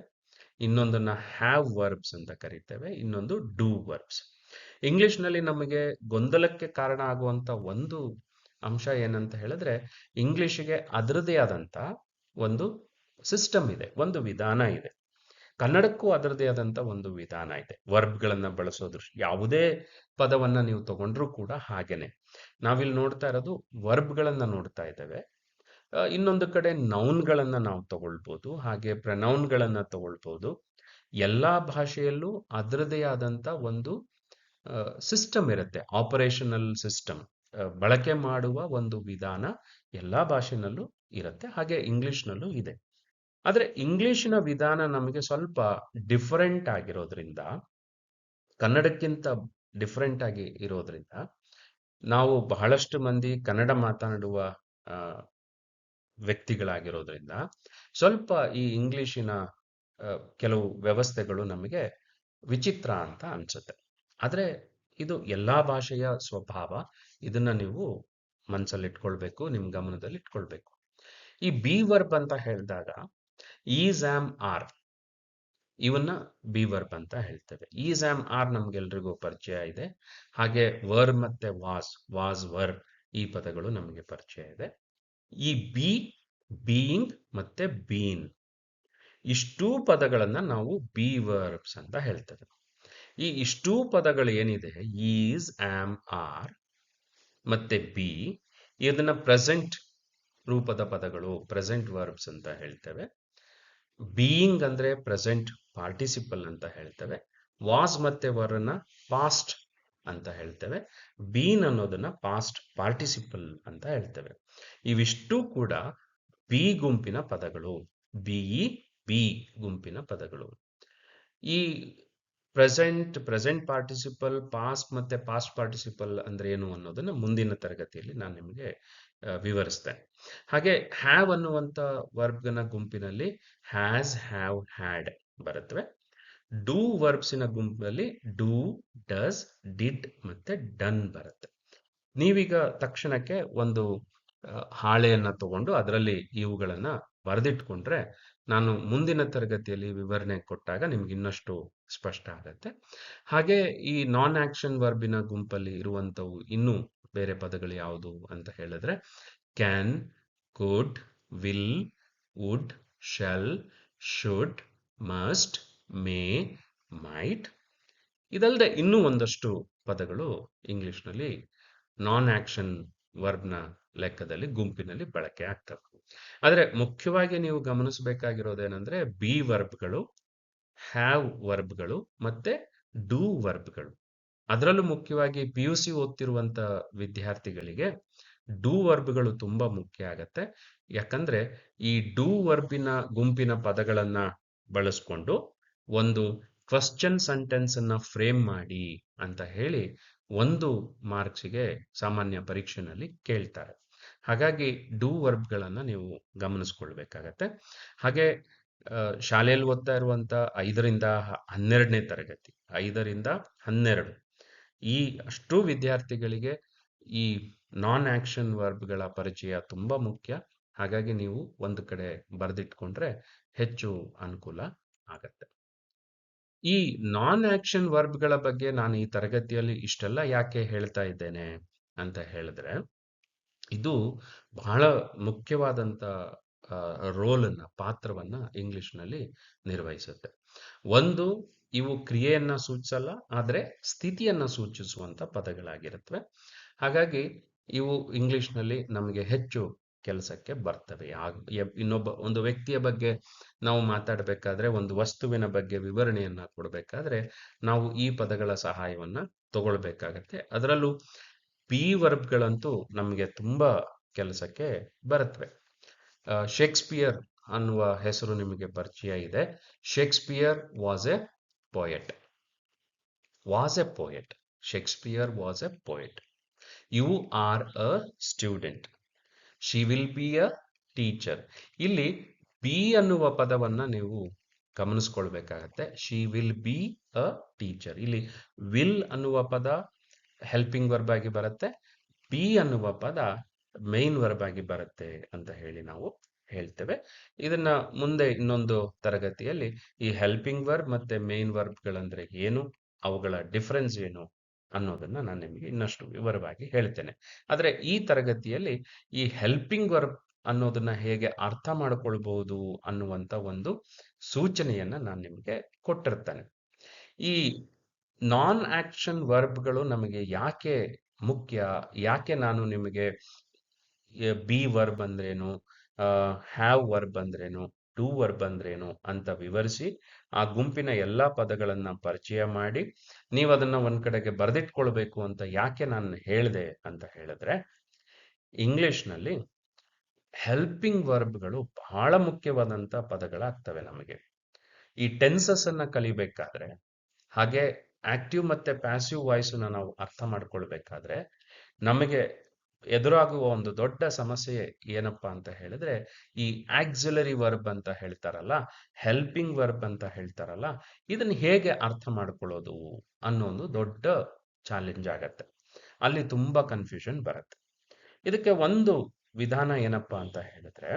ಇನ್ನೊಂದನ್ನ ಹ್ಯಾವ್ ವರ್ಬ್ಸ್ ಅಂತ ಕರಿತೇವೆ, ಇನ್ನೊಂದು ಡೂ ವರ್ಬ್ಸ್. ಇಂಗ್ಲಿಷ್ನಲ್ಲಿ ನಮಗೆ ಗೊಂದಲಕ್ಕೆ ಕಾರಣ ಆಗುವಂತ ಒಂದು ಅಂಶ ಏನಂತ ಹೇಳಿದ್ರೆ ಇಂಗ್ಲಿಷ್ಗೆ ಅದರದೇ ಆದಂತ ಒಂದು ಸಿಸ್ಟಮ್ ಇದೆ, ಒಂದು ವಿಧಾನ ಇದೆ. ಕನ್ನಡಕ್ಕೂ ಅದರದೇ ಆದಂತ ಒಂದು ವಿಧಾನ ಇದೆ ವರ್ಬ್ಗಳನ್ನ ಬಳಸೋದ್ರ. ಯಾವುದೇ ಪದವನ್ನ ನೀವು ತಗೊಂಡ್ರೂ ಕೂಡ ಹಾಗೇನೆ. ನಾವಿಲ್ಲಿ ನೋಡ್ತಾ ಇರೋದು ವರ್ಬ್ಗಳನ್ನ ನೋಡ್ತಾ ಇದ್ದೇವೆ. ಇನ್ನೊಂದು ಕಡೆ ನೌನ್ಗಳನ್ನ ನಾವು ತಗೊಳ್ಬಹುದು, ಹಾಗೆ ಪ್ರನೌನ್ಗಳನ್ನ ತಗೊಳ್ಬಹುದು. ಎಲ್ಲಾ ಭಾಷೆಯಲ್ಲೂ ಅದರದೇ ಆದಂತ ಒಂದು ಸಿಸ್ಟಮ್ ಇರುತ್ತೆ, ಆಪರೇಷನಲ್ ಸಿಸ್ಟಮ್, ಬಳಕೆ ಮಾಡುವ ಒಂದು ವಿಧಾನ ಎಲ್ಲಾ ಭಾಷೆನಲ್ಲೂ ಇರುತ್ತೆ. ಹಾಗೆ ಇಂಗ್ಲಿಷ್ನಲ್ಲೂ ಇದೆ. ಆದ್ರೆ ಇಂಗ್ಲಿಶಿನ ವಿಧಾನ ನಮಗೆ ಸ್ವಲ್ಪ ಡಿಫರೆಂಟ್ ಆಗಿರೋದ್ರಿಂದ, ಕನ್ನಡಕ್ಕಿಂತ ಡಿಫರೆಂಟ್ ಆಗಿ ಇರೋದ್ರಿಂದ ನಾವು ಬಹಳಷ್ಟು ಮಂದಿ ಕನ್ನಡ ಮಾತನಾಡುವ ಆ, ವ್ಯಕ್ತಿಗಳಾಗಿರೋದ್ರಿಂದ ಸ್ವಲ್ಪ ಈ ಇಂಗ್ಲಿಶಿನ ಕೆಲವು ವ್ಯವಸ್ಥೆಗಳು ನಮಗೆ ವಿಚಿತ್ರ ಅಂತ ಅನ್ಸುತ್ತೆ. ಆದ್ರೆ ಇದು ಎಲ್ಲಾ ಭಾಷೆಯ ಸ್ವಭಾವ. ಇದನ್ನ ನೀವು ಮನಸ್ಸಲ್ಲಿಟ್ಕೊಳ್ಬೇಕು, ನಿಮ್ ಗಮನದಲ್ಲಿ ಇಟ್ಕೊಳ್ಬೇಕು. ಈ ಬಿ ವರ್ಬ್ ಅಂತ ಹೇಳಿದಾಗ ಈಸ್ ಆಮ್ ಆರ್ ಇವನ್ನ ಬಿ ವರ್ಬ್ ಅಂತ ಹೇಳ್ತೇವೆ. ಈಸ್ ಆಮ್ ಆರ್ ನಮ್ಗೆಲ್ರಿಗೂ ಪರಿಚಯ ಇದೆ. ಹಾಗೆ ವರ್ ಮತ್ತೆ ವಾಸ್ ವರ್ ಈ ಪದಗಳು ನಮಗೆ ಪರಿಚಯ ಇದೆ. ಈ ಬಿ, ಬೀಯಿಂಗ್ ಮತ್ತೆ ಬೀನ್ ಇಷ್ಟೂ ಪದಗಳನ್ನ ನಾವು ಬಿ ವರ್ಬ್ಸ್ ಅಂತ ಹೇಳ್ತೇವೆ. ಈ ಇಷ್ಟೂ ಪದಗಳು ಏನಿದೆ, ಈಸ್ ಆಮ್ ಆರ್ ಮತ್ತೆ ಬಿ, ಇದನ್ನ ಪ್ರೆಸೆಂಟ್ ರೂಪದ ಪದಗಳು, ಪ್ರೆಸೆಂಟ್ ವರ್ಬ್ಸ್ ಅಂತ ಹೇಳ್ತೇವೆ. ಬೀಯಿಂಗ್ ಅಂದ್ರೆ ಪ್ರೆಸೆಂಟ್ ಪಾರ್ಟಿಸಿಪಲ್ ಅಂತ ಹೇಳ್ತೇವೆ. ವಾಸ್ ಮತ್ತೆ ವರನ್ನ ಪಾಸ್ಟ್ ಅಂತ ಹೇಳ್ತೇವೆ. ಬೀನ್ ಅನ್ನೋದನ್ನ ಪಾಸ್ಟ್ ಪಾರ್ಟಿಸಿಪಲ್ ಅಂತ ಹೇಳ್ತೇವೆ. ಇವಿಷ್ಟು ಕೂಡ ಬಿ ಗುಂಪಿನ ಪದಗಳು, ಬಿಇ ಬಿ ಗುಂಪಿನ ಪದಗಳು. ಈ ಪ್ರೆಸೆಂಟ್ ಪಾರ್ಟಿಸಿಪಲ್, ಪಾಸ್ಟ್ ಮತ್ತೆ ಪಾಸ್ಟ್ ಪಾರ್ಟಿಸಿಪಲ್ ಅಂದ್ರೆ ಏನು ಅನ್ನೋದನ್ನ ಮುಂದಿನ ತರಗತಿಯಲ್ಲಿ ನಾನು ನಿಮಗೆ ವಿವರಿಸ್ತೇನೆ. ಹಾಗೆ ಹ್ಯಾವ್ ಅನ್ನುವಂತ ವರ್ಬ್ನ ಗುಂಪಿನಲ್ಲಿ ಹ್ಯಾಸ್, ಹ್ಯಾವ್, ಹ್ಯಾಡ್ ಬರುತ್ತವೆ. ಡೂ ವರ್ಬ್ಸಿನ ಗುಂಪಿನಲ್ಲಿ ಡೂ, ಡಸ್, ಡಿಡ್ ಮತ್ತೆ ಡನ್ ಬರುತ್ತೆ. ನೀವೀಗ ತಕ್ಷಣಕ್ಕೆ ಒಂದು ಹಾಳೆಯನ್ನ ತಗೊಂಡು ಅದರಲ್ಲಿ ಇವುಗಳನ್ನ ಬರೆದಿಟ್ಕೊಂಡ್ರೆ ನಾನು ಮುಂದಿನ ತರಗತಿಯಲ್ಲಿ ವಿವರಣೆ ಕೊಟ್ಟಾಗ ನಿಮ್ಗೆ ಇನ್ನಷ್ಟು ಸ್ಪಷ್ಟ ಆಗತ್ತೆ. ಹಾಗೆ ಈ ನಾನ್ ಆಕ್ಷನ್ ವರ್ಬಿನ ಗುಂಪಲ್ಲಿ ಇರುವಂತವು ಇನ್ನೂ ಬೇರೆ ಪದಗಳು ಯಾವುದು ಅಂತ ಹೇಳಿದ್ರೆ can, could, will, would, shall, should, must, may, might. ಇದಲ್ಲದೆ ಇನ್ನೂ ಒಂದಷ್ಟು ಪದಗಳು ಇಂಗ್ಲಿಷ್ನಲ್ಲಿ ನಾನ್ ಆಕ್ಷನ್ ವರ್ಬ್ನ ಲೆಕ್ಕದಲ್ಲಿ ಗುಂಪಿನಲ್ಲಿ ಬಳಕೆ ಆಗ್ತವೆ. ಆದರೆ ಮುಖ್ಯವಾಗಿ ನೀವು ಗಮನಿಸಬೇಕಾಗಿರೋದೇನೆಂದ್ರೆ ಬಿ ವರ್ಬ್ಗಳು, ಹ್ಯಾವ್ ವರ್ಬ್ಗಳು ಮತ್ತೆ ಡೂ ವರ್ಬ್ಗಳು. ಅದರಲ್ಲೂ ಮುಖ್ಯವಾಗಿ PUC ಓದ್ತಿರುವಂತ ವಿದ್ಯಾರ್ಥಿಗಳಿಗೆ ಡೂ ವರ್ಬ್ಗಳು ತುಂಬಾ ಮುಖ್ಯ ಆಗತ್ತೆ. ಯಾಕಂದ್ರೆ ಈ ಡೂ ವರ್ಬಿನ ಗುಂಪಿನ ಪದಗಳನ್ನ ಬಳಸ್ಕೊಂಡು ಒಂದು ಕ್ವಶನ್ ಸೆಂಟೆನ್ಸ್ ಅನ್ನ ಫ್ರೇಮ್ ಮಾಡಿ ಅಂತ ಹೇಳಿ 1 ಮಾರ್ಕ್ಸಿಗೆ ಸಾಮಾನ್ಯ ಪರೀಕ್ಷೆನಲ್ಲಿ ಕೇಳ್ತಾರೆ. ಹಾಗಾಗಿ ಡೂ ವರ್ಬ್ಗಳನ್ನ ನೀವು ಗಮನಿಸ್ಕೊಳ್ಬೇಕಾಗತ್ತೆ. ಹಾಗೆ ಶಾಲೆಯಲ್ಲಿ ಓದ್ತಾ ಇರುವಂತ 5ರಿಂದ 12ನೇ ತರಗತಿ, 5ರಿಂದ 12 ಈ ಅಷ್ಟು ವಿದ್ಯಾರ್ಥಿಗಳಿಗೆ ಈ ನಾನ್ ಆಕ್ಷನ್ ವರ್ಬ್ಗಳ ಪರಿಚಯ ತುಂಬಾ ಮುಖ್ಯ. ಹಾಗಾಗಿ ನೀವು ಒಂದು ಕಡೆ ಬರೆದಿಟ್ಕೊಂಡ್ರೆ ಹೆಚ್ಚು ಅನುಕೂಲ ಆಗತ್ತೆ. ಈ ನಾನ್ ಆಕ್ಷನ್ ವರ್ಬ್ಗಳ ಬಗ್ಗೆ ನಾನು ಈ ತರಗತಿಯಲ್ಲಿ ಇಷ್ಟೆಲ್ಲ ಯಾಕೆ ಹೇಳ್ತಾ ಇದ್ದೇನೆ ಅಂತ ಹೇಳಿದ್ರೆ, ಇದು ಬಹಳ ಮುಖ್ಯವಾದಂತ ಪಾತ್ರವನ್ನ ಇಂಗ್ಲಿಷ್ನಲ್ಲಿ ನಿರ್ವಹಿಸುತ್ತೆ. ಒಂದು, ಇವು ಕ್ರಿಯೆಯನ್ನ ಸೂಚಿಸಲ್ಲ, ಆದ್ರೆ ಸ್ಥಿತಿಯನ್ನ ಸೂಚಿಸುವಂತ ಪದಗಳಾಗಿರುತ್ತವೆ. ಹಾಗಾಗಿ ಇವು ಇಂಗ್ಲಿಷ್ನಲ್ಲಿ ನಮಗೆ ಹೆಚ್ಚು ಕೆಲಸಕ್ಕೆ ಬರ್ತವೆ. ಒಂದು ವ್ಯಕ್ತಿಯ ಬಗ್ಗೆ ನಾವು ಮಾತಾಡಬೇಕಾದ್ರೆ, ಒಂದು ವಸ್ತುವಿನ ಬಗ್ಗೆ ವಿವರಣೆಯನ್ನ ಕೊಡಬೇಕಾದ್ರೆ ನಾವು ಈ ಪದಗಳ ಸಹಾಯವನ್ನ ತಗೊಳ್ಬೇಕಾಗತ್ತೆ. ಅದರಲ್ಲೂ ಬಿ ವರ್ಬ್ಗಳಂತೂ ನಮಗೆ ತುಂಬಾ ಕೆಲಸಕ್ಕೆ ಬರುತ್ತವೆ. ಶೇಕ್ಸ್ಪಿಯರ್ ಅನ್ನುವ ಹೆಸರು ನಿಮಗೆ ಪರಿಚಯ ಇದೆ. Shakespeare was a poet. Shakespeare was a poet. You are a student. She will be a teacher. ಇಲ್ಲಿ ಬಿ ಅನ್ನುವ ಪದವನ್ನ ನೀವು ಗಮನಿಸ್ಕೊಳ್ಬೇಕಾಗತ್ತೆ. She will be a teacher. ಇಲ್ಲಿ ವಿಲ್ ಅನ್ನುವ ಪದ ಹೆಲ್ಪಿಂಗ್ ವರ್ಬ್ ಆಗಿ ಬರುತ್ತೆ. ಬಿ ಅನ್ನುವ ಪದ ಮೈನ್ ವರ್ಬ್ ಆಗಿ ಬರುತ್ತೆ ಅಂತ ಹೇಳಿ ನಾವು ಹೇಳ್ತೇವೆ. ಇದನ್ನ ಮುಂದೆ ಇನ್ನೊಂದು ತರಗತಿಯಲ್ಲಿ ಈ ಹೆಲ್ಪಿಂಗ್ ವರ್ಬ್ ಮತ್ತೆ ಮೈನ್ ವರ್ಬ್ಗಳಂದ್ರೆ ಏನು, ಅವುಗಳ ಡಿಫರೆನ್ಸ್ ಏನು ಅನ್ನೋದನ್ನ ನಾನು ನಿಮಗೆ ಇನ್ನಷ್ಟು ವಿವರವಾಗಿ ಹೇಳ್ತೇನೆ. ಆದ್ರೆ ಈ ತರಗತಿಯಲ್ಲಿ ಈ ಹೆಲ್ಪಿಂಗ್ ವರ್ಬ್ ಅನ್ನೋದನ್ನ ಹೇಗೆ ಅರ್ಥ ಮಾಡ್ಕೊಳ್ಬಹುದು ಅನ್ನುವಂತ ಒಂದು ಸೂಚನೆಯನ್ನ ನಾನು ನಿಮಗೆ ಕೊಟ್ಟಿರ್ತೇನೆ. ಈ ನಾನ್ ಆಕ್ಷನ್ ವರ್ಬ್ಗಳು ನಮಗೆ ಯಾಕೆ ಮುಖ್ಯ, ಯಾಕೆ ನಾನು ನಿಮಗೆ ಬಿ ವರ್ಬ್ ಅಂದ್ರೇನು, ಹ್ಯಾವ್ ವರ್ಬ್ ಅಂದ್ರೇನು, ಡೂ ವರ್ಬ್ ಅಂದ್ರೇನು ಅಂತ ವಿವರಿಸಿ ಆ ಗುಂಪಿನ ಎಲ್ಲಾ ಪದಗಳನ್ನ ಪರಿಚಯ ಮಾಡಿ ನೀವು ಅದನ್ನ ಒಂದ್ ಕಡೆಗೆ ಬರೆದಿಟ್ಕೊಳ್ಬೇಕು ಅಂತ ಯಾಕೆ ನಾನು ಹೇಳಿದೆ ಅಂತ ಹೇಳಿದ್ರೆ, ಇಂಗ್ಲಿಷ್ನಲ್ಲಿ ಹೆಲ್ಪಿಂಗ್ ವರ್ಬ್ಗಳು ಬಹಳ ಮುಖ್ಯವಾದಂತ ಪದಗಳಾಗ್ತವೆ ನಮಗೆ. ಈ ಟೆನ್ಸಸ್ ಅನ್ನ ಕಲಿಬೇಕಾದ್ರೆ, ಹಾಗೆ ಆಕ್ಟಿವ್ ಮತ್ತೆ ಪ್ಯಾಸಿವ್ ವಾಯ್ಸ್ ನಾವು ಅರ್ಥ ಮಾಡ್ಕೊಳ್ಬೇಕಾದ್ರೆ ನಮಗೆ ಎದುರಾಗುವ ಒಂದು ದೊಡ್ಡ ಸಮಸ್ಯೆ ಏನಪ್ಪಾ ಅಂತ ಹೇಳಿದ್ರೆ ಈ ಆಕ್ಸಿಲರಿ ವರ್ಬ್ ಅಂತ ಹೇಳ್ತಾರಲ್ಲ, ಹೆಲ್ಪಿಂಗ್ ವರ್ಬ್ ಅಂತ ಹೇಳ್ತಾರಲ್ಲ, ಇದನ್ನ ಹೇಗೆ ಅರ್ಥ ಮಾಡ್ಕೊಳ್ಳೋದು ಅನ್ನೋ ಒಂದು ದೊಡ್ಡ ಚಾಲೆಂಜ್ ಆಗತ್ತೆ. ಅಲ್ಲಿ ತುಂಬಾ ಕನ್ಫ್ಯೂಷನ್ ಬರುತ್ತೆ. ಇದಕ್ಕೆ ಒಂದು ವಿಧಾನ ಏನಪ್ಪಾ ಅಂತ ಹೇಳಿದ್ರೆ,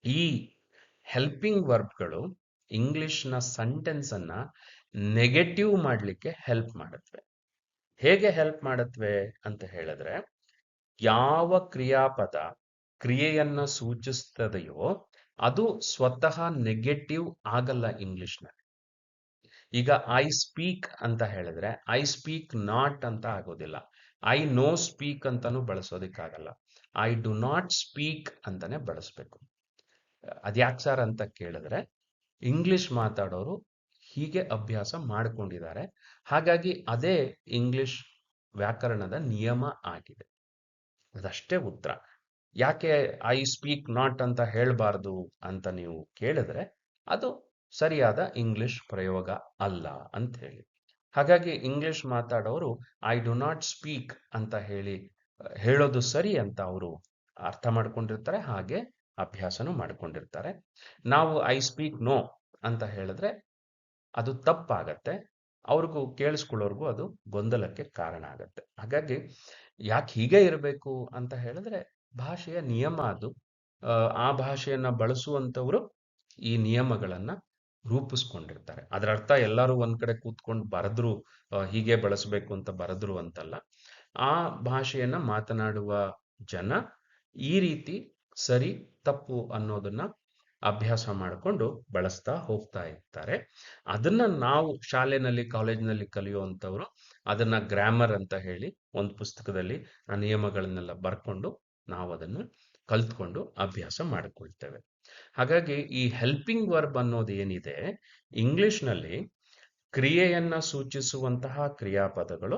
ಈ ಹೆಲ್ಪಿಂಗ್ ವರ್ಬ್ಗಳು ಇಂಗ್ಲಿಷ್ನ ಸೆಂಟೆನ್ಸ್ ಅನ್ನ ನೆಗೆಟಿವ್ ಮಾಡಲಿಕ್ಕೆ ಹೆಲ್ಪ್ ಮಾಡುತ್ತವೆ. ಹೇಗೆ ಹೆಲ್ಪ್ ಮಾಡುತ್ತವೆ ಅಂತ ಹೇಳಿದ್ರೆ, ಯಾವ ಕ್ರಿಯಾಪದ ಕ್ರಿಯೆಯನ್ನ ಸೂಚಿಸ್ತದೆಯೋ ಅದು ಸ್ವತಃ ನೆಗೆಟಿವ್ ಆಗಲ್ಲ ಇಂಗ್ಲಿಷ್ನಲ್ಲಿ. ಈಗ ಐ ಸ್ಪೀಕ್ ಅಂತ ಹೇಳಿದ್ರೆ ಐ ಸ್ಪೀಕ್ ನಾಟ್ ಅಂತ ಆಗೋದಿಲ್ಲ. ಐ ನೋ ಸ್ಪೀಕ್ ಅಂತಾನು ಬಳಸೋದಿಕ್ಕಾಗಲ್ಲ. ಐ ಡು ನಾಟ್ ಸ್ಪೀಕ್ ಅಂತಾನೆ ಬಳಸಬೇಕು. ಅದ್ಯಾಕ್ ಸರ್ ಅಂತ ಕೇಳಿದ್ರೆ, ಇಂಗ್ಲಿಷ್ ಮಾತಾಡೋರು ಹೀಗೆ ಅಭ್ಯಾಸ ಮಾಡಿಕೊಂಡಿದ್ದಾರೆ. ಹಾಗಾಗಿ ಅದೇ ಇಂಗ್ಲಿಷ್ ವ್ಯಾಕರಣದ ನಿಯಮ ಆಗಿದೆ. ಅದಷ್ಟೇ ಉತ್ತರ. ಯಾಕೆ ಐ ಸ್ಪೀಕ್ ನಾಟ್ ಅಂತ ಹೇಳಬಾರ್ದು ಅಂತ ನೀವು ಕೇಳಿದ್ರೆ, ಅದು ಸರಿಯಾದ ಇಂಗ್ಲಿಷ್ ಪ್ರಯೋಗ ಅಲ್ಲ ಅಂತ ಹೇಳಿ. ಹಾಗಾಗಿ ಇಂಗ್ಲಿಷ್ ಮಾತಾಡೋರು ಐ ಡು ನಾಟ್ ಸ್ಪೀಕ್ ಅಂತ ಹೇಳೋದು ಸರಿ ಅಂತ ಅವರು ಅರ್ಥ ಮಾಡ್ಕೊಂಡಿರ್ತಾರೆ, ಹಾಗೆ ಅಭ್ಯಾಸನೂ ಮಾಡ್ಕೊಂಡಿರ್ತಾರೆ. ನಾವು ಐ ಸ್ಪೀಕ್ ನೋ ಅಂತ ಹೇಳಿದ್ರೆ ಅದು ತಪ್ಪಾಗತ್ತೆ. ಅವ್ರಿಗೂ ಕೇಳಿಸ್ಕೊಳ್ಳೋರ್ಗೂ ಅದು ಗೊಂದಲಕ್ಕೆ ಕಾರಣ ಆಗತ್ತೆ. ಹಾಗಾಗಿ ಯಾಕೆ ಹೀಗೆ ಇರಬೇಕು ಅಂತ ಹೇಳಿದ್ರೆ, ಭಾಷೆಯ ನಿಯಮ ಅದು. ಆ ಭಾಷೆಯನ್ನ ಬಳಸುವಂತವರು ಈ ನಿಯಮಗಳನ್ನ ರೂಪಿಸ್ಕೊಂಡಿರ್ತಾರೆ. ಅದರ ಅರ್ಥ ಎಲ್ಲರೂ ಒಂದ್ ಕಡೆ ಕೂತ್ಕೊಂಡು ಬರೆದ್ರು ಹೀಗೆ ಬಳಸಬೇಕು ಅಂತ ಬರೆದ್ರು ಅಂತಲ್ಲ. ಆ ಭಾಷೆಯನ್ನ ಮಾತನಾಡುವ ಜನ ಈ ರೀತಿ ಸರಿ ತಪ್ಪು ಅನ್ನೋದನ್ನ ಅಭ್ಯಾಸ ಮಾಡಿಕೊಂಡು ಬಳಸ್ತಾ ಹೋಗ್ತಾ ಇರ್ತಾರೆ. ಅದನ್ನ ನಾವು ಶಾಲೆನಲ್ಲಿ ಕಾಲೇಜಿನಲ್ಲಿ ಕಲಿಯುವಂಥವ್ರು ಅದನ್ನ ಗ್ರಾಮರ್ ಅಂತ ಹೇಳಿ ಒಂದು ಪುಸ್ತಕದಲ್ಲಿ ಆ ನಿಯಮಗಳನ್ನೆಲ್ಲ ಬರ್ಕೊಂಡು ನಾವು ಅದನ್ನು ಕಲ್ತ್ಕೊಂಡು ಅಭ್ಯಾಸ ಮಾಡಿಕೊಳ್ತೇವೆ. ಹಾಗಾಗಿ ಈ ಹೆಲ್ಪಿಂಗ್ ವರ್ಬ್ ಅನ್ನೋದು ಏನಿದೆ, ಇಂಗ್ಲಿಷ್ನಲ್ಲಿ ಕ್ರಿಯೆಯನ್ನ ಸೂಚಿಸುವಂತಹ ಕ್ರಿಯಾಪದಗಳು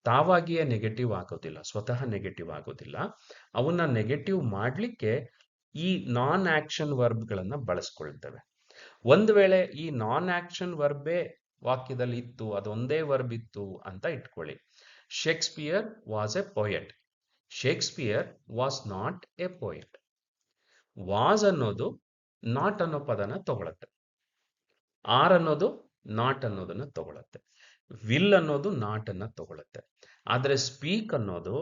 ತಾವಾಗಿಯೇ ನೆಗೆಟಿವ್ ಆಗೋದಿಲ್ಲ, ಸ್ವತಃ ನೆಗೆಟಿವ್ ಆಗೋದಿಲ್ಲ. ಅವನ್ನ ನೆಗೆಟಿವ್ ಮಾಡಲಿಕ್ಕೆ ಈ ನಾನ್ ಆಕ್ಷನ್ ವರ್ಬ್ಗಳನ್ನ ಬಳಸ್ಕೊಳ್ತೇವೆ. ಒಂದು ವೇಳೆ ಈ ನಾನ್ ಆಕ್ಷನ್ ವರ್ಬೇ ವಾಕ್ಯದಲ್ಲಿ ಇತ್ತು, ಅದೊಂದೇ ವರ್ಬ್ ಇತ್ತು ಅಂತ ಇಟ್ಕೊಳ್ಳಿ. Shakespeare was A poet. Shakespeare was not A poet. Was ಅನ್ನೋದು ನಾಟ್ ಅನ್ನೋ ಪದನ ತಗೊಳತ್ತೆ. ಆರ್ ಅನ್ನೋದು ನಾಟ್ ಅನ್ನೋದನ್ನ ತಗೊಳತ್ತೆ. ವಿಲ್ ಅನ್ನೋದು ನಾಟ್ ಅನ್ನ ತಗೊಳತ್ತೆ. ಆದ್ರೆ ಸ್ಪೀಕ್ ಅನ್ನೋದು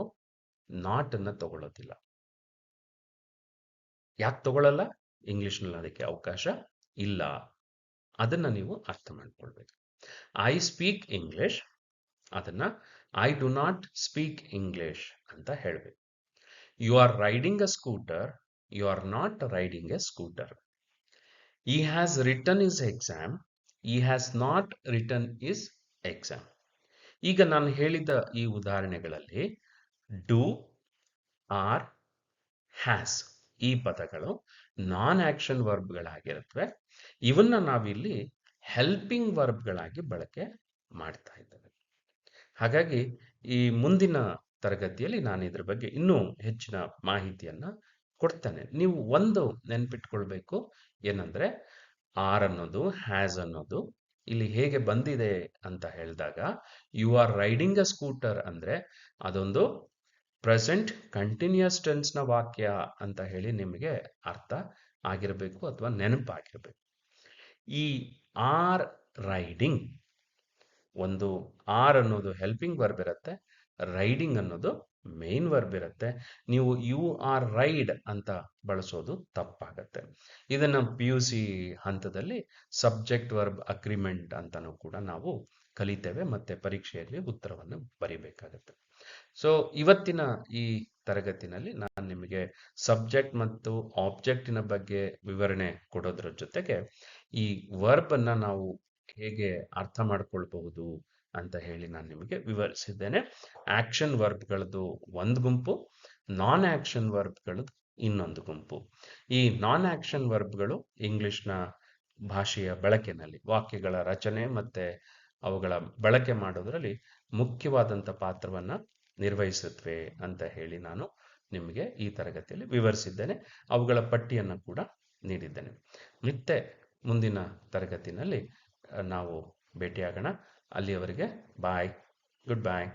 ನಾಟ್ ಅನ್ನ ತಗೊಳ್ಳೋದಿಲ್ಲ. ಯಾಕೆ ತಗೊಳ್ಳಲ್ಲ? ಇಂಗ್ಲಿಷ್ನಲ್ಲಿ ಅದಕ್ಕೆ ಅವಕಾಶ ಇಲ್ಲ. ಅದನ್ನ ನೀವು ಅರ್ಥ ಮಾಡ್ಕೊಳ್ಬೇಕು. ಐ ಸ್ಪೀಕ್ ಇಂಗ್ಲಿಷ್, ಅದನ್ನ I do not speak English ಅಂತ ಹೇಳ್ಬೇಕು. You are riding a scooter, you are not riding a scooter. He has written his exam, he has not written his exam. ಈಗ ನಾನು ಹೇಳಿದ ಈ ಉದಾಹರಣೆಗಳಲ್ಲಿ ಡು, ಆರ್, ಹ್ಯಾಸ್ ಈ ಪದಗಳು ನಾನ್ ಆಕ್ಷನ್ ವರ್ಬ್ಗಳಾಗಿರುತ್ತವೆ. ಇವನ್ನ ನಾವಿಲ್ಲಿ ಹೆಲ್ಪಿಂಗ್ ವರ್ಬ್ಗಳಾಗಿ ಬಳಕೆ ಮಾಡ್ತಾ ಇದ್ದೇವೆ. ಹಾಗಾಗಿ ಈ ಮುಂದಿನ ತರಗತಿಯಲ್ಲಿ ನಾನು ಇದ್ರ ಬಗ್ಗೆ ಇನ್ನೂ ಹೆಚ್ಚಿನ ಮಾಹಿತಿಯನ್ನ ಕೊಡ್ತೇನೆ. ನೀವು ಒಂದು ನೆನ್ಪಿಟ್ಕೊಳ್ಬೇಕು, ಏನಂದ್ರೆ ಆರ್ ಅನ್ನೋದು, ಹ್ಯಾಸ್ ಅನ್ನೋದು ಇಲ್ಲಿ ಹೇಗೆ ಬಂದಿದೆ ಅಂತ ಹೇಳಿದಾಗ, you are riding a scooter ಅಂದ್ರೆ ಅದೊಂದು ಪ್ರೆಸೆಂಟ್ ಕಂಟಿನ್ಯೂಸ್ ಟೆನ್ಸ್ ನ ವಾಕ್ಯ ಅಂತ ಹೇಳಿ ನಿಮಗೆ ಅರ್ಥ ಆಗಿರಬೇಕು ಅಥವಾ ನೆನಪಾಗಿರ್ಬೇಕು. ಈ ಆರ್ ರೈಡಿಂಗ್, ಒಂದು ಆರ್ ಅನ್ನೋದು ಹೆಲ್ಪಿಂಗ್ ವರ್ಬ್ ಇರುತ್ತೆ, ರೈಡಿಂಗ್ ಅನ್ನೋದು ಮೇನ್ ವರ್ಬ್ ಇರುತ್ತೆ. ನೀವು ಯು ಆರ್ ರೈಡ್ ಅಂತ ಬಳಸೋದು ತಪ್ಪಾಗತ್ತೆ. ಇದನ್ನ PUC ಹಂತದಲ್ಲಿ ಸಬ್ಜೆಕ್ಟ್ ವರ್ಬ್ ಅಗ್ರಿಮೆಂಟ್ ಅಂತಾನೂ ಕೂಡ ನಾವು ಕಲಿತೇವೆ, ಮತ್ತೆ ಪರೀಕ್ಷೆಯಲ್ಲಿ ಉತ್ತರವನ್ನು ಬರಿಬೇಕಾಗತ್ತೆ. ಸೊ ಇವತ್ತಿನ ಈ ತರಗತಿನಲ್ಲಿ ನಾನು ನಿಮಗೆ ಸಬ್ಜೆಕ್ಟ್ ಮತ್ತು ಆಬ್ಜೆಕ್ಟಿನ ಬಗ್ಗೆ ವಿವರಣೆ ಕೊಡೋದ್ರ ಜೊತೆಗೆ ಈ ವರ್ಬ್ ಅನ್ನ ನಾವು ಹೇಗೆ ಅರ್ಥ ಮಾಡ್ಕೊಳ್ಬಹುದು ಅಂತ ಹೇಳಿ ನಾನು ನಿಮಗೆ ವಿವರಿಸಿದ್ದೇನೆ. ಆಕ್ಷನ್ ವರ್ಬ್ಗಳದ್ದು ಒಂದು ಗುಂಪು, ನಾನ್ ಆಕ್ಷನ್ ವರ್ಬ್ಗಳದ್ದು ಇನ್ನೊಂದು ಗುಂಪು. ಈ ನಾನ್ ಆಕ್ಷನ್ ವರ್ಬ್ಗಳು ಇಂಗ್ಲಿಷ್ನ ಭಾಷೆಯ ಬಳಕೆನಲ್ಲಿ ವಾಕ್ಯಗಳ ರಚನೆ ಮತ್ತೆ ಅವುಗಳ ಬಳಕೆ ಮಾಡೋದ್ರಲ್ಲಿ ಮುಖ್ಯವಾದಂಥ ಪಾತ್ರವನ್ನ ನಿರ್ವಹಿಸುತ್ತವೆ ಅಂತ ಹೇಳಿ ನಾನು ನಿಮಗೆ ಈ ತರಗತಿಯಲ್ಲಿ ವಿವರಿಸಿದ್ದೇನೆ. ಅವುಗಳ ಪಟ್ಟಿಯನ್ನು ಕೂಡ ನೀಡಿದ್ದೇನೆ. ಮತ್ತೆ ಮುಂದಿನ ತರಗತಿನಲ್ಲಿ ನಾವು ಭೇಟಿಯಾಗೋಣ. ಅಲ್ಲಿಯವರೆಗೆ ಬಾಯ್, ಗುಡ್ ಬಾಯ್.